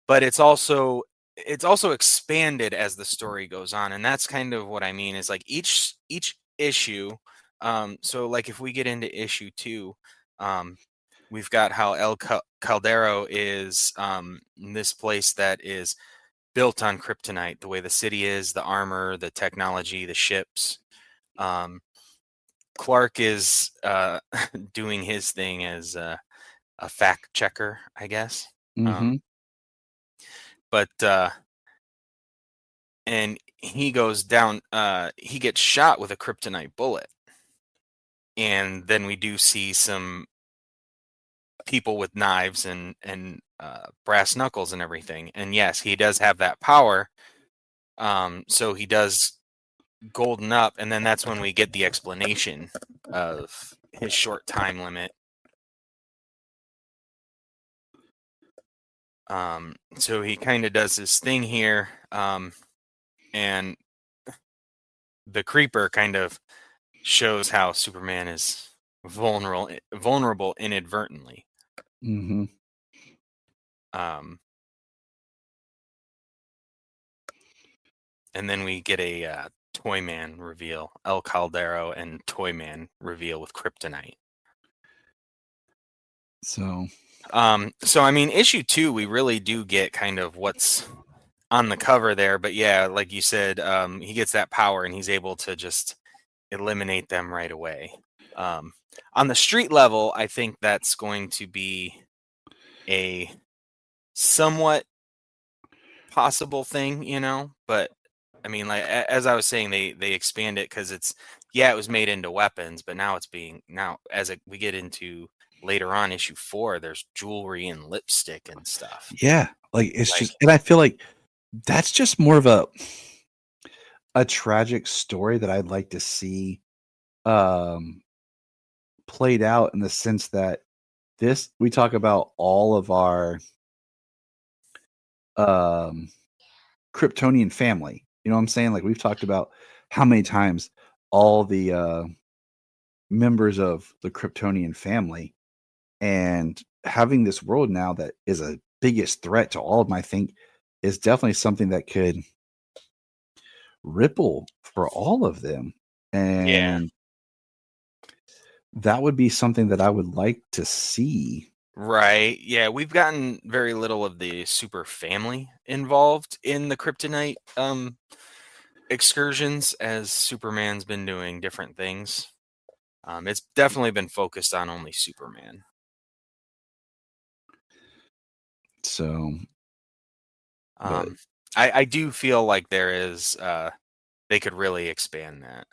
But it's also expanded as the story goes on, and that's kind of what I mean is like each issue. So like if we get into issue 2, we've got how El Caldero is this place that is built on kryptonite, the way the city is, the armor, the technology, the ships. Clark is doing his thing as a fact checker, I guess. Mm-hmm. But and he goes down, he gets shot with a kryptonite bullet. And then we do see some people with knives and brass knuckles and everything. And yes, he does have that power. So he does golden up, and then that's when we get the explanation of his short time limit. So he kind of does his thing here, and the Creeper kind of shows how Superman is vulnerable inadvertently. Mm-hmm. And then we get a Toyman reveal, El Caldero and Toyman reveal with kryptonite. So I mean, issue 2, we really do get kind of what's on the cover there, but yeah, like you said, he gets that power and he's able to just eliminate them right away. On the street level, I think that's going to be a somewhat possible thing, but I mean, like as I was saying, they expand it because it was made into weapons, but now we get into later on issue 4, there's jewelry and lipstick and stuff. Yeah, like it's just, and I feel like that's just more of a tragic story that I'd like to see played out in the sense that we talk about all of our Kryptonian family. You know what I'm saying? Like we've talked about how many times all the members of the Kryptonian family, and having this world now that is a biggest threat to all of them, I think is definitely something that could ripple for all of them. And that would be something that I would like to see. Right. Yeah, we've gotten very little of the super family involved in the kryptonite excursions as Superman's been doing different things. It's definitely been focused on only Superman. So I do feel like there is they could really expand that.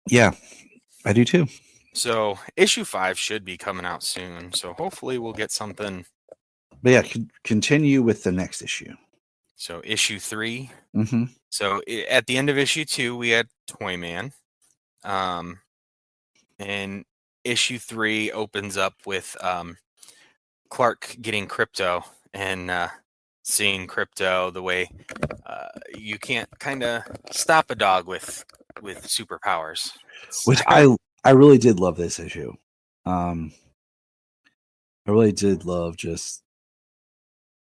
Yeah, I do too. So issue 5 should be coming out soon. So hopefully we'll get something. But yeah, continue with the next issue. So issue 3. Mm-hmm. So at the end of issue 2, we had Toyman. And issue 3 opens up with Clark getting Krypto and seeing Crypto the way you can't kind of stop a dog with superpowers. Which I really did love this issue. I really did love just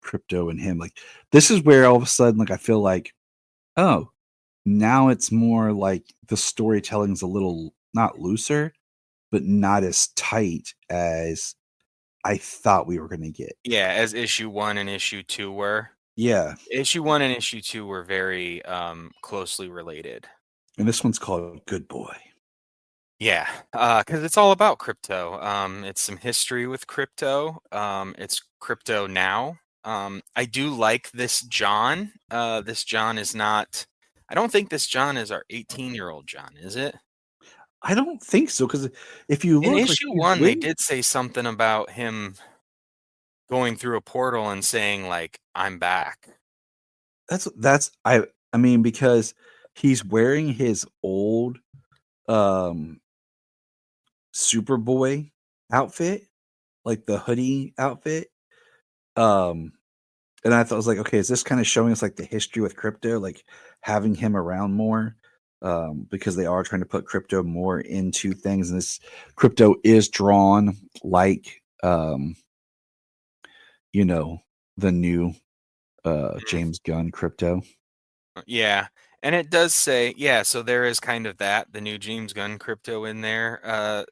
Crypto and him. Like, this is where all of a sudden, like, I feel like, oh, now it's more like the storytelling's a little not looser, but not as tight as I thought we were going to get. Yeah, as issue 1 and issue 2 were. Yeah. Issue 1 and issue 2 were very closely related. And this one's called Good Boy. Yeah, because it's all about Crypto. It's some history with Crypto. It's Crypto now. I do like this John. This John is not. I don't think this John is our 18-year-old John, is it? I don't think so, because if you look In like issue he's 1, they way- did say something about him going through a portal and saying like, "I'm back." that's I mean, because he's wearing his old Superboy outfit, like the hoodie outfit. And I thought, I was like, okay, is this kind of showing us like the history with Crypto, like having him around more? Because they are trying to put Crypto more into things, and this Crypto is drawn like you know, the new James Gunn Crypto. Yeah, and it does say, yeah, so there is kind of that, the new James Gunn Crypto in there.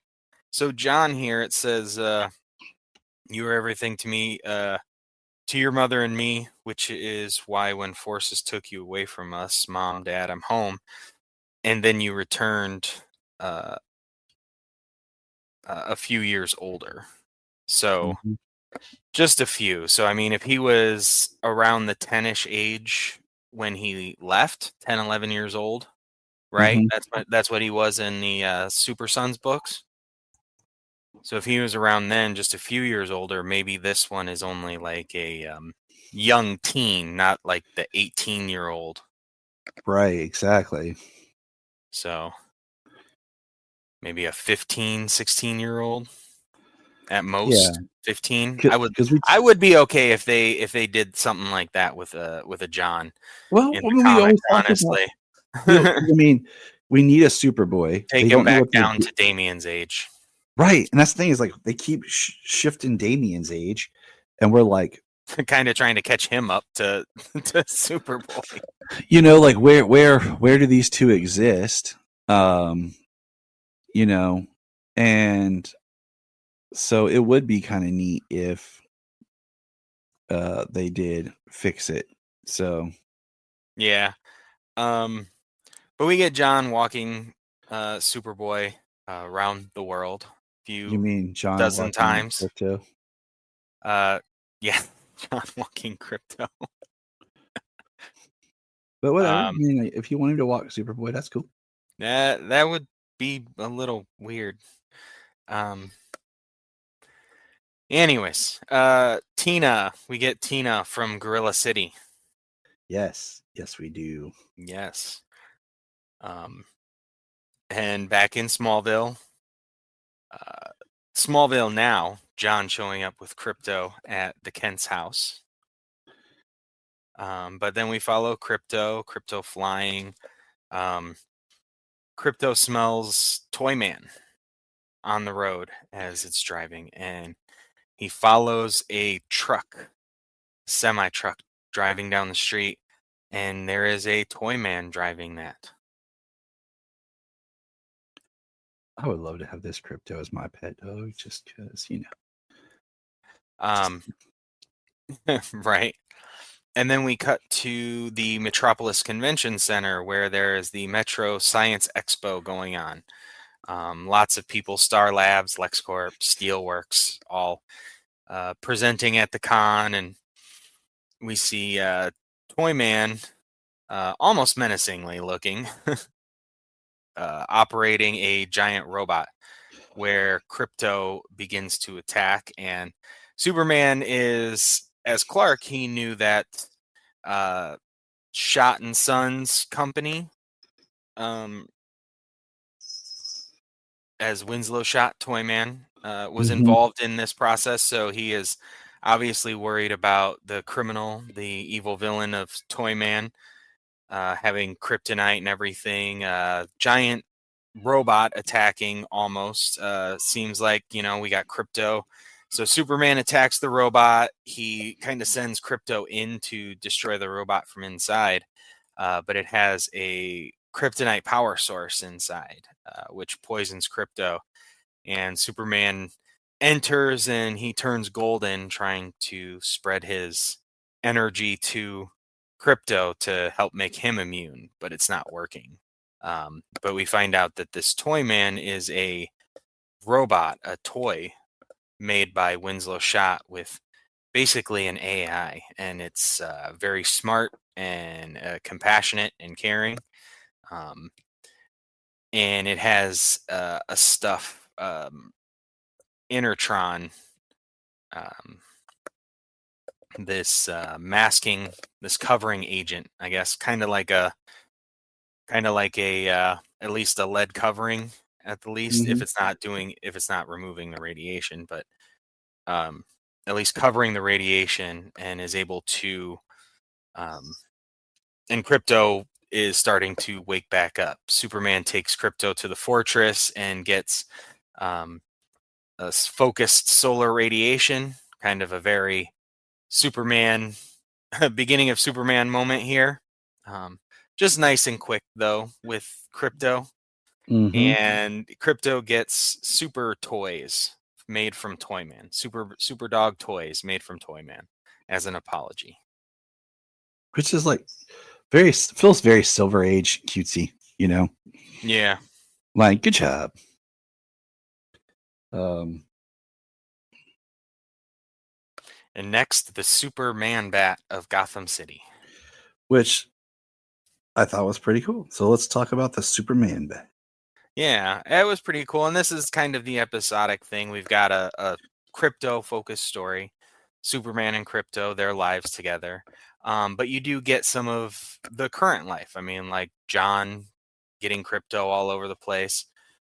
So John here, it says, you are everything to me, to your mother and me, which is why when forces took you away from us, Mom, Dad, I'm home, and then you returned a few years older. So Mhm. just a few. So I mean, if he was around the 10-ish age when he left, 10, 11 years old, right? Mhm. That's what he was in the Super Sons books. So if he was around then, just a few years older, maybe this one is only like a young teen, not like the 18-year-old. Right, exactly. So maybe a 15, 16-year-old at most. 15. Because we I would be okay if they did something like that with a John well, in I the mean, we comic, always talk about. honestly. I mean, we need a Superboy. Take They him don't know back what they're down do- to Damien's age. Right, and that's the thing is like they keep shifting Damien's age, and we're like, Kind of trying to catch him up to Superboy. you know, like where do these two exist? You know, and so it would be kind of neat if they did fix it. So Yeah. But we get John walking Superboy around the world a you few mean John dozen walking times. Crypto? Yeah, John walking Crypto. But whatever. I mean, like, if you want him to walk Superboy, that's cool. That would be a little weird. Anyways, Tina, we get Tina from Gorilla City. Yes, we do. Yes. And back in Smallville. Smallville now, John showing up with Crypto at the Kent's house. But then we follow Crypto flying. Crypto smells Toyman on the road as it's driving, and he follows a truck, semi-truck, driving down the street, and there is a Toyman driving that. I would love to have this Crypto as my pet dog, just because, you know. Right. And then we cut to the Metropolis Convention Center, where there is the Metro Science Expo going on. Lots of people, Star Labs, LexCorp, Steelworks, all presenting at the con, and we see Toyman, almost menacingly looking, operating a giant robot, where Crypto begins to attack, and Superman is, as Clark, he knew that Schott and Sons company, as Winslow Schott, Toyman, was Mhm. involved in this process, so he is obviously worried about the criminal, the evil villain of Toyman, having kryptonite and everything. Giant robot attacking almost. Seems like, we got Krypto. So Superman attacks the robot. He kind of sends Krypto in to destroy the robot from inside. But it has a kryptonite power source inside, which poisons Krypto. And Superman enters and he turns golden, trying to spread his energy to Krypto to help make him immune, but it's not working. But we find out that this Toyman is a robot, a toy made by Winslow Schott with basically an AI, and it's very smart and compassionate and caring. And it has a stuff Intertron, this masking, this covering agent, I guess, kind of like a at least a lead covering at the least, if it's not removing the radiation, but at least covering the radiation, and is able to and Krypto is starting to wake back up. Superman takes Krypto to the fortress and gets a focused solar radiation, kind of a very Superman beginning of Superman moment here. Just nice and quick though with Krypto. And Krypto gets super toys made from Toyman, super dog toys made from Toyman as an apology. Which is like feels very Silver Age cutesy, Yeah. Like, good job. And next, the Superman Bat of Gotham City, which I thought was pretty cool. So let's talk about the Superman Bat. Yeah, it was pretty cool. And this is kind of the episodic thing. We've got a Krypto-focused story. Superman and Krypto, their lives together. But you do get some of the current life. I mean, like John getting Krypto all over the place.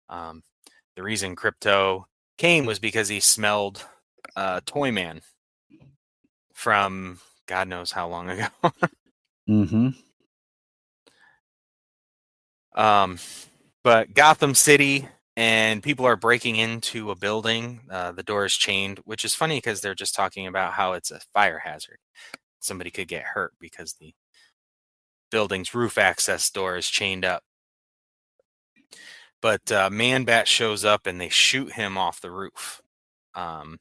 The reason Krypto came was because he smelled Toyman from God knows how long ago. But Gotham City, and people are breaking into a building. The door is chained, which is funny because they're just talking about how it's a fire hazard. Somebody could get hurt because the building's roof access door is chained up. But Man-Bat shows up and they shoot him off the roof. But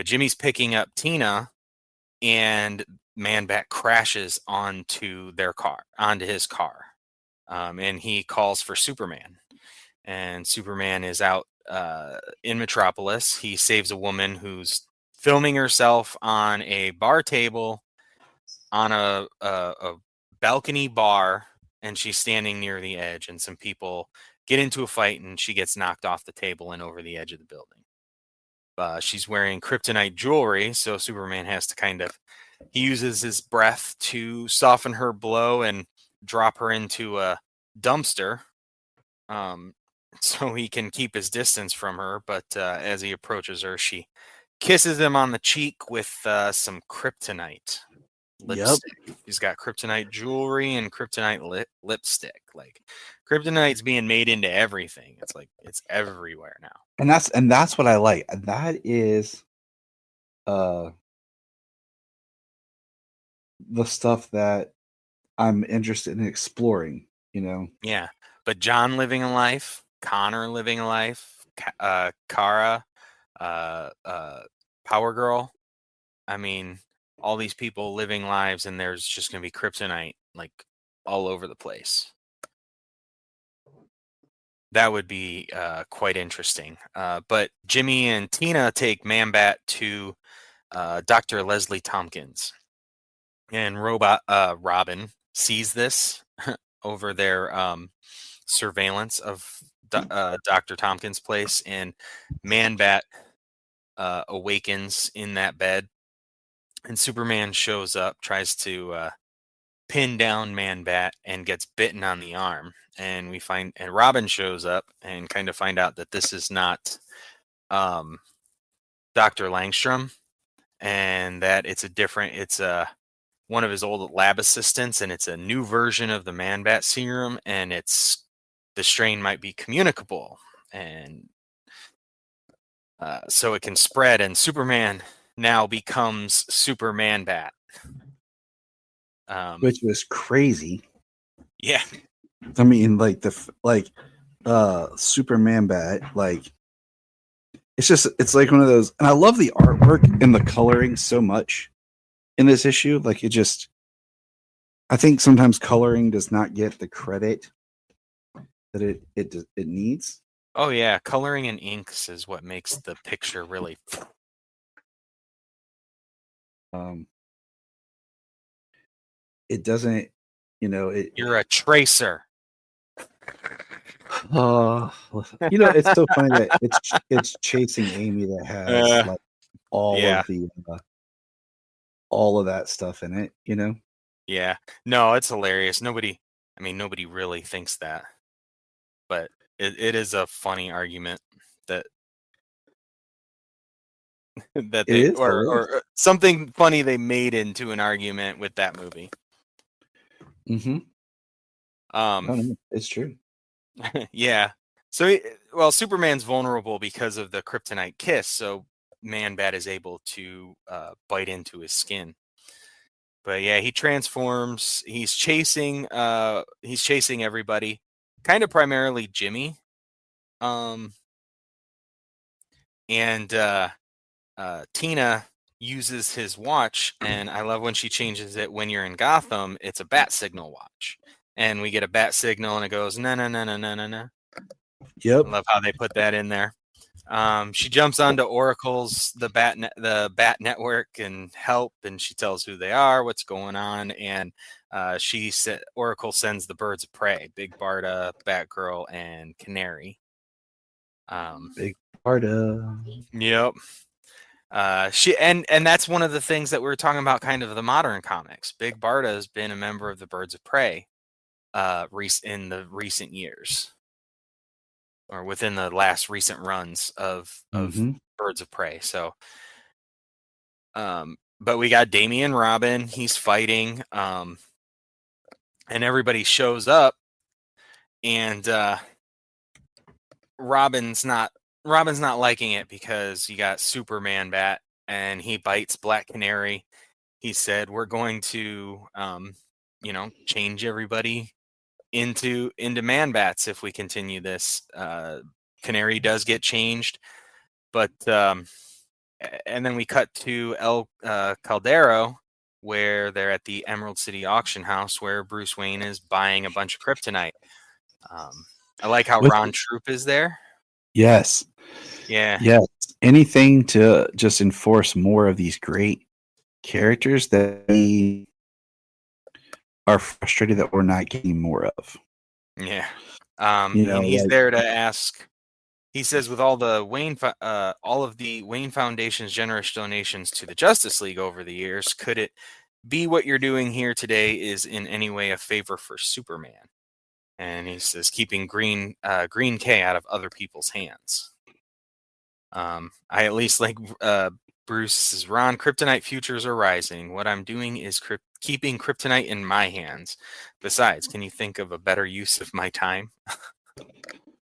Jimmy's picking up Tina, and Man-Bat crashes onto his car. And he calls for Superman. And Superman is out in Metropolis. He saves a woman who's filming herself on a bar table on a balcony bar, and she's standing near the edge, and some people get into a fight, and she gets knocked off the table and over the edge of the building. She's wearing kryptonite jewelry, so Superman has to he uses his breath to soften her blow and drop her into a dumpster, so he can keep his distance from her. But as he approaches her, she kisses him on the cheek with some kryptonite lipstick. He's got kryptonite jewelry and kryptonite lipstick. Like, kryptonite's being made into everything. It's like it's everywhere now. And that's what I like. That is the stuff that I'm interested in exploring, Yeah. But John living a life, Connor living a life, Kara, Power Girl. I mean, all these people living lives, and there's just going to be kryptonite like all over the place. That would be quite interesting. But Jimmy and Tina take Man-Bat to Dr. Leslie Tompkins. And Robin sees this over their surveillance of Dr. Tompkins' place, and Man-Bat awakens in that bed, and Superman shows up, tries to pin down Man-Bat, and gets bitten on the arm. And Robin shows up and kind of find out that this is not Dr. Langstrom, and that it's one of his old lab assistants, and it's a new version of the Man-Bat serum, and the strain might be communicable, and so it can spread, and Superman now becomes Superman Bat. Which was crazy. Yeah. I mean, like Superman Bat, like it's like one of those, and I love the artwork and the coloring so much in this issue. Like I think sometimes coloring does not get the credit that it needs. Oh yeah, coloring in inks is what makes the picture really. It doesn't, You're a tracer. It's so funny that it's Chasing Amy that has like all of that stuff in it, Yeah. No, it's hilarious. Nobody really thinks that. But it is a funny argument that they or something funny they made into an argument with that movie. Mm-hmm. It's true. Yeah. So, Superman's vulnerable because of the kryptonite kiss, so Man-Bat is able to bite into his skin. But yeah, he transforms. He's chasing everybody, kind of primarily Jimmy. And Tina uses his watch, and I love when she changes it. When you're in Gotham, it's a bat signal watch, and we get a bat signal, and it goes na na na na na na na. Yep. I love how they put that in there. She jumps onto Oracle's the Bat Network and help, and she tells who they are, what's going on, and Oracle sends the Birds of Prey, Big Barda, Batgirl, and Canary. Big Barda. Yep. And that's one of the things that we were talking about, kind of the modern comics. Big Barda has been a member of the Birds of Prey in the recent years, or within the last recent runs of Birds of Prey. So, but we got Damian Robin. He's fighting, and everybody shows up, and Robin's not liking it because you got Superman Bat, and he bites Black Canary. He said, "We're going to, change everybody into Man-Bats if we continue this." Canary does get changed, but and then we cut to El Caldero, where they're at the Emerald City auction house, where Bruce Wayne is buying a bunch of kryptonite. I like how Ron Troop is there. Yes. Yeah. Yes. Anything to just enforce more of these great characters that we are frustrated that we're not getting more of. Yeah. And he's there to ask. He says, with all of the Wayne Foundation's generous donations to the Justice League over the years, could it be what you're doing here today is in any way a favor for Superman? And he says, keeping Green K out of other people's hands. I at least like Bruce says, Ron, kryptonite futures are rising. What I'm doing is keeping kryptonite in my hands. Besides, can you think of a better use of my time?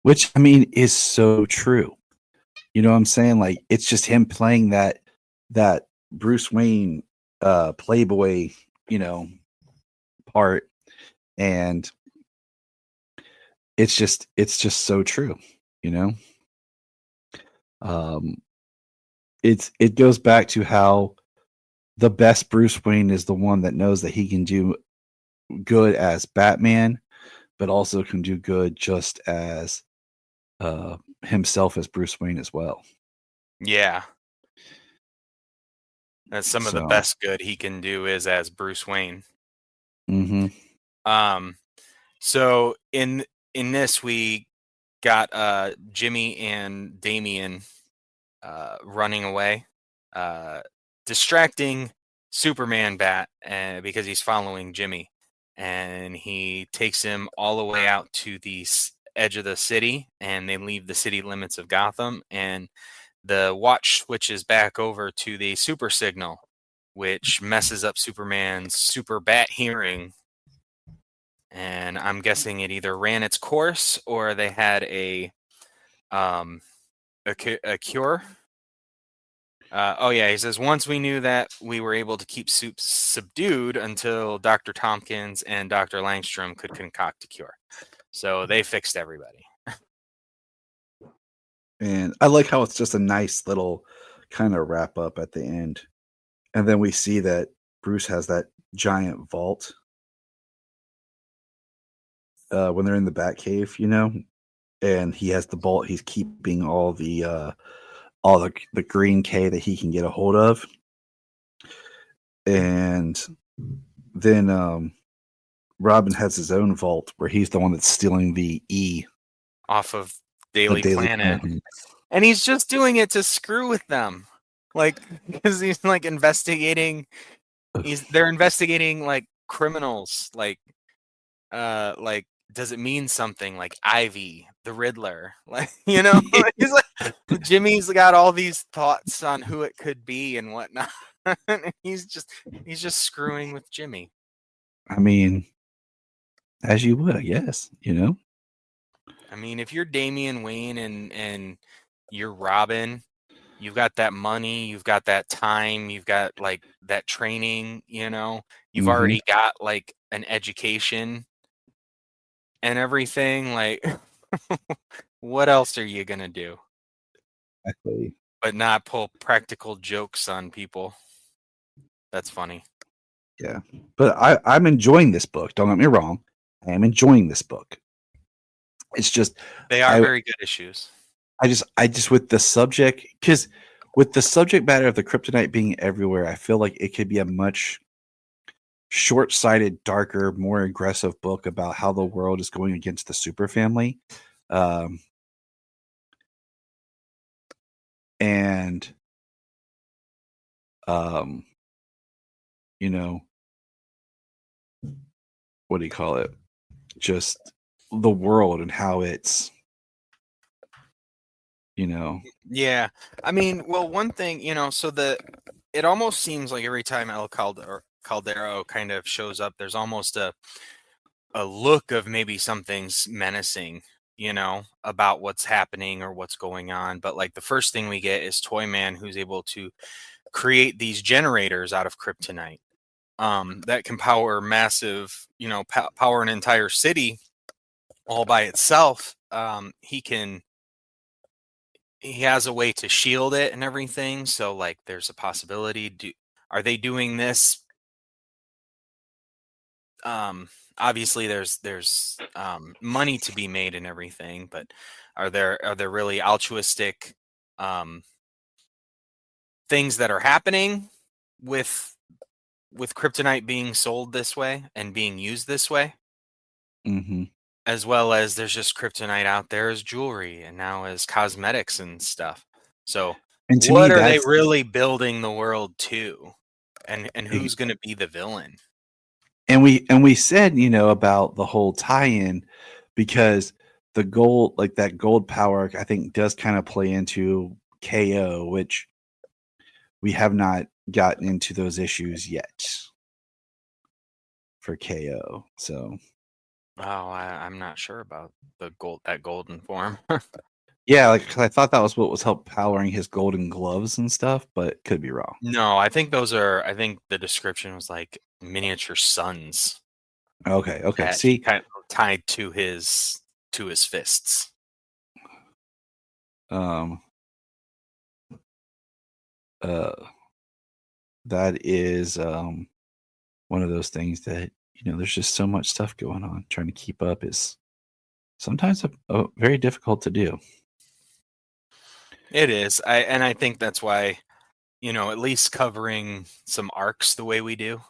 Which, I mean, is so true. You know what I'm saying? Like, it's just him playing that Bruce Wayne playboy, part. And it's just so true, it goes back to how the best Bruce Wayne is the one that knows that he can do good as Batman, but also can do good just as himself as Bruce Wayne as well. Yeah. That's some of the best good he can do is as Bruce Wayne. Mm-hmm. So in this, we got Jimmy and Damian running away, distracting Superman Bat because he's following Jimmy, and he takes him all the way out to the edge of the city, and they leave the city limits of Gotham, and the watch switches back over to the super signal, which messes up Superman's super bat hearing. And I'm guessing it either ran its course or they had a cure. He says, once we knew that, we were able to keep Soup subdued until Dr. Tompkins and Dr. Langstrom could concoct a cure. So they fixed everybody. And I like how it's just a nice little kind of wrap up at the end. And then we see that Bruce has that giant vault when they're in the Batcave, you know, and he has the vault. He's keeping all the green K that he can get a hold of. And then Robin has his own vault where he's the one that's stealing the E off of Daily Planet. And he's just doing it to screw with them. Like, because he's like investigating. They're investigating like criminals. Like, does it mean something like Ivy, the Riddler? Like, you know, he's like, Jimmy's got all these thoughts on who it could be and whatnot. he's just screwing with Jimmy. I mean, as you would, I guess, you know. I mean, if you're Damian Wayne and you're Robin, you've got that money, you've got that time, you've got like that training, you know, you've already got like an education and everything. Like, what else are you going to do? Exactly. But not pull practical jokes on people. That's funny. Yeah. But I'm enjoying this book. Don't get me wrong. I am enjoying this book. It's just they are very good issues. I just with the subject, because with the subject matter of the kryptonite being everywhere, I feel like it could be a much short-sighted, darker, more aggressive book about how the world is going against the super family. You know, what do you call it? Just the world and how it's, you know. Yeah. I mean, well, one thing, you know, so it almost seems like every time El Caldero kind of shows up, there's almost a look of maybe something's menacing, you know, about what's happening or what's going on. But like the first thing we get is Toyman, who's able to create these generators out of kryptonite that can power massive, you know, power an entire city all by itself. He has a way to shield it and everything. So like there's a possibility. Are they doing this? Obviously there's money to be made and everything, but are there really altruistic things that are happening with kryptonite being sold this way and being used this way? Mm-hmm. As well as there's just kryptonite out there as jewelry and now as cosmetics and stuff. So what are they really building the world to? And who's going to be the villain? And we said, you know, about the whole tie-in, because the gold, like that gold power, I think does kind of play into KO, which we have not gotten into those issues yet for KO. So, I'm not sure about that golden form. yeah, like, 'cause I thought that was what was help powering his golden gloves and stuff, but could be wrong. No, I think I think the description was like miniature suns. Okay. See, kind of tied to his fists. That is one of those things that, you know, there's just so much stuff going on. Trying to keep up is sometimes very difficult to do. It is. I think that's why, you know, at least covering some arcs the way we do,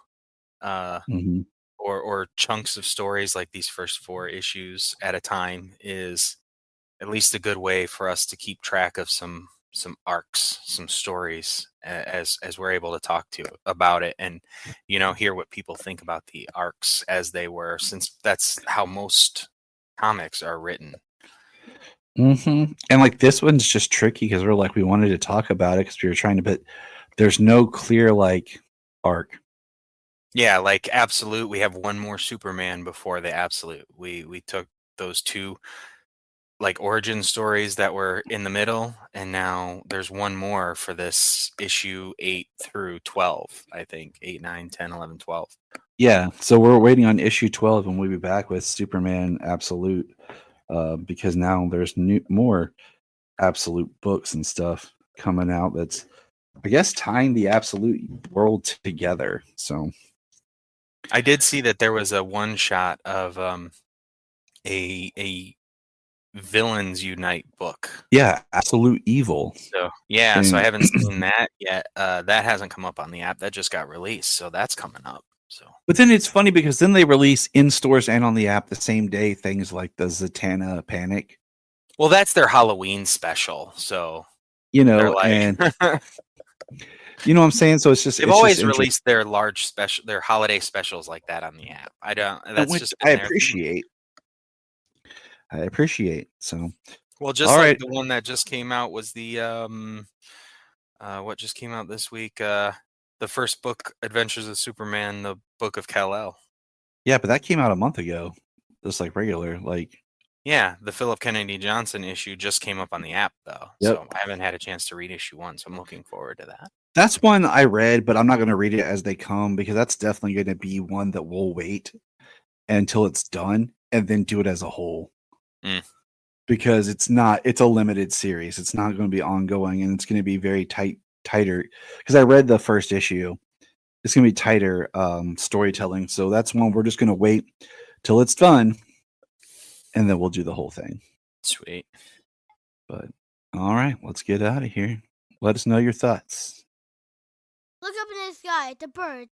or chunks of stories like these first 4 issues at a time is at least a good way for us to keep track of some arcs, some stories, as we're able to talk about it and, you know, hear what people think about the arcs as they were, since that's how most comics are written. And like this one's just tricky because we're like we wanted to talk about it because we were trying to, but there's no clear like arc. Yeah, like Absolute, we have one more Superman before the Absolute. We took those two like origin stories that were in the middle, and now there's one more for this issue 8 through 12, I think. 8, 9, 10, 11, 12. Yeah, so we're waiting on issue 12, and we'll be back with Superman Absolute because now there's more Absolute books and stuff coming out. That's, I guess, tying the Absolute world together. So I did see that there was a one shot of a Villains Unite book. yeah, Absolute Evil. So yeah, so I haven't seen that yet. That hasn't come up on the app. That just got released, so that's coming up. So, but then it's funny because then they release in stores and on the app the same day things like the Zatanna Panic. Well, that's their Halloween special. So you know, like, and you know what I'm saying. So it's just they've always released their large special, their holiday specials like that on the app. I don't. That's which just I appreciate. I appreciate. So well, just all like right. the one that just came out was the what just came out this week? The first book, Adventures of Superman, the Book of Kal-El. Yeah, but that came out a month ago. Just like regular, like yeah, the Philip Kennedy Johnson issue just came up on the app though. Yep. So I haven't had a chance to read issue 1, so I'm looking forward to that. That's one I read, but I'm not going to read it as they come because that's definitely going to be one that we'll wait until it's done and then do it as a whole. Because it's a limited series. It's not going to be ongoing, and it's going to be very tighter. Because I read the first issue, it's going to be tighter storytelling. So that's one we're just going to wait till it's done, and then we'll do the whole thing. Sweet. But all right, let's get out of here. Let us know your thoughts. Look up in the sky at the birds.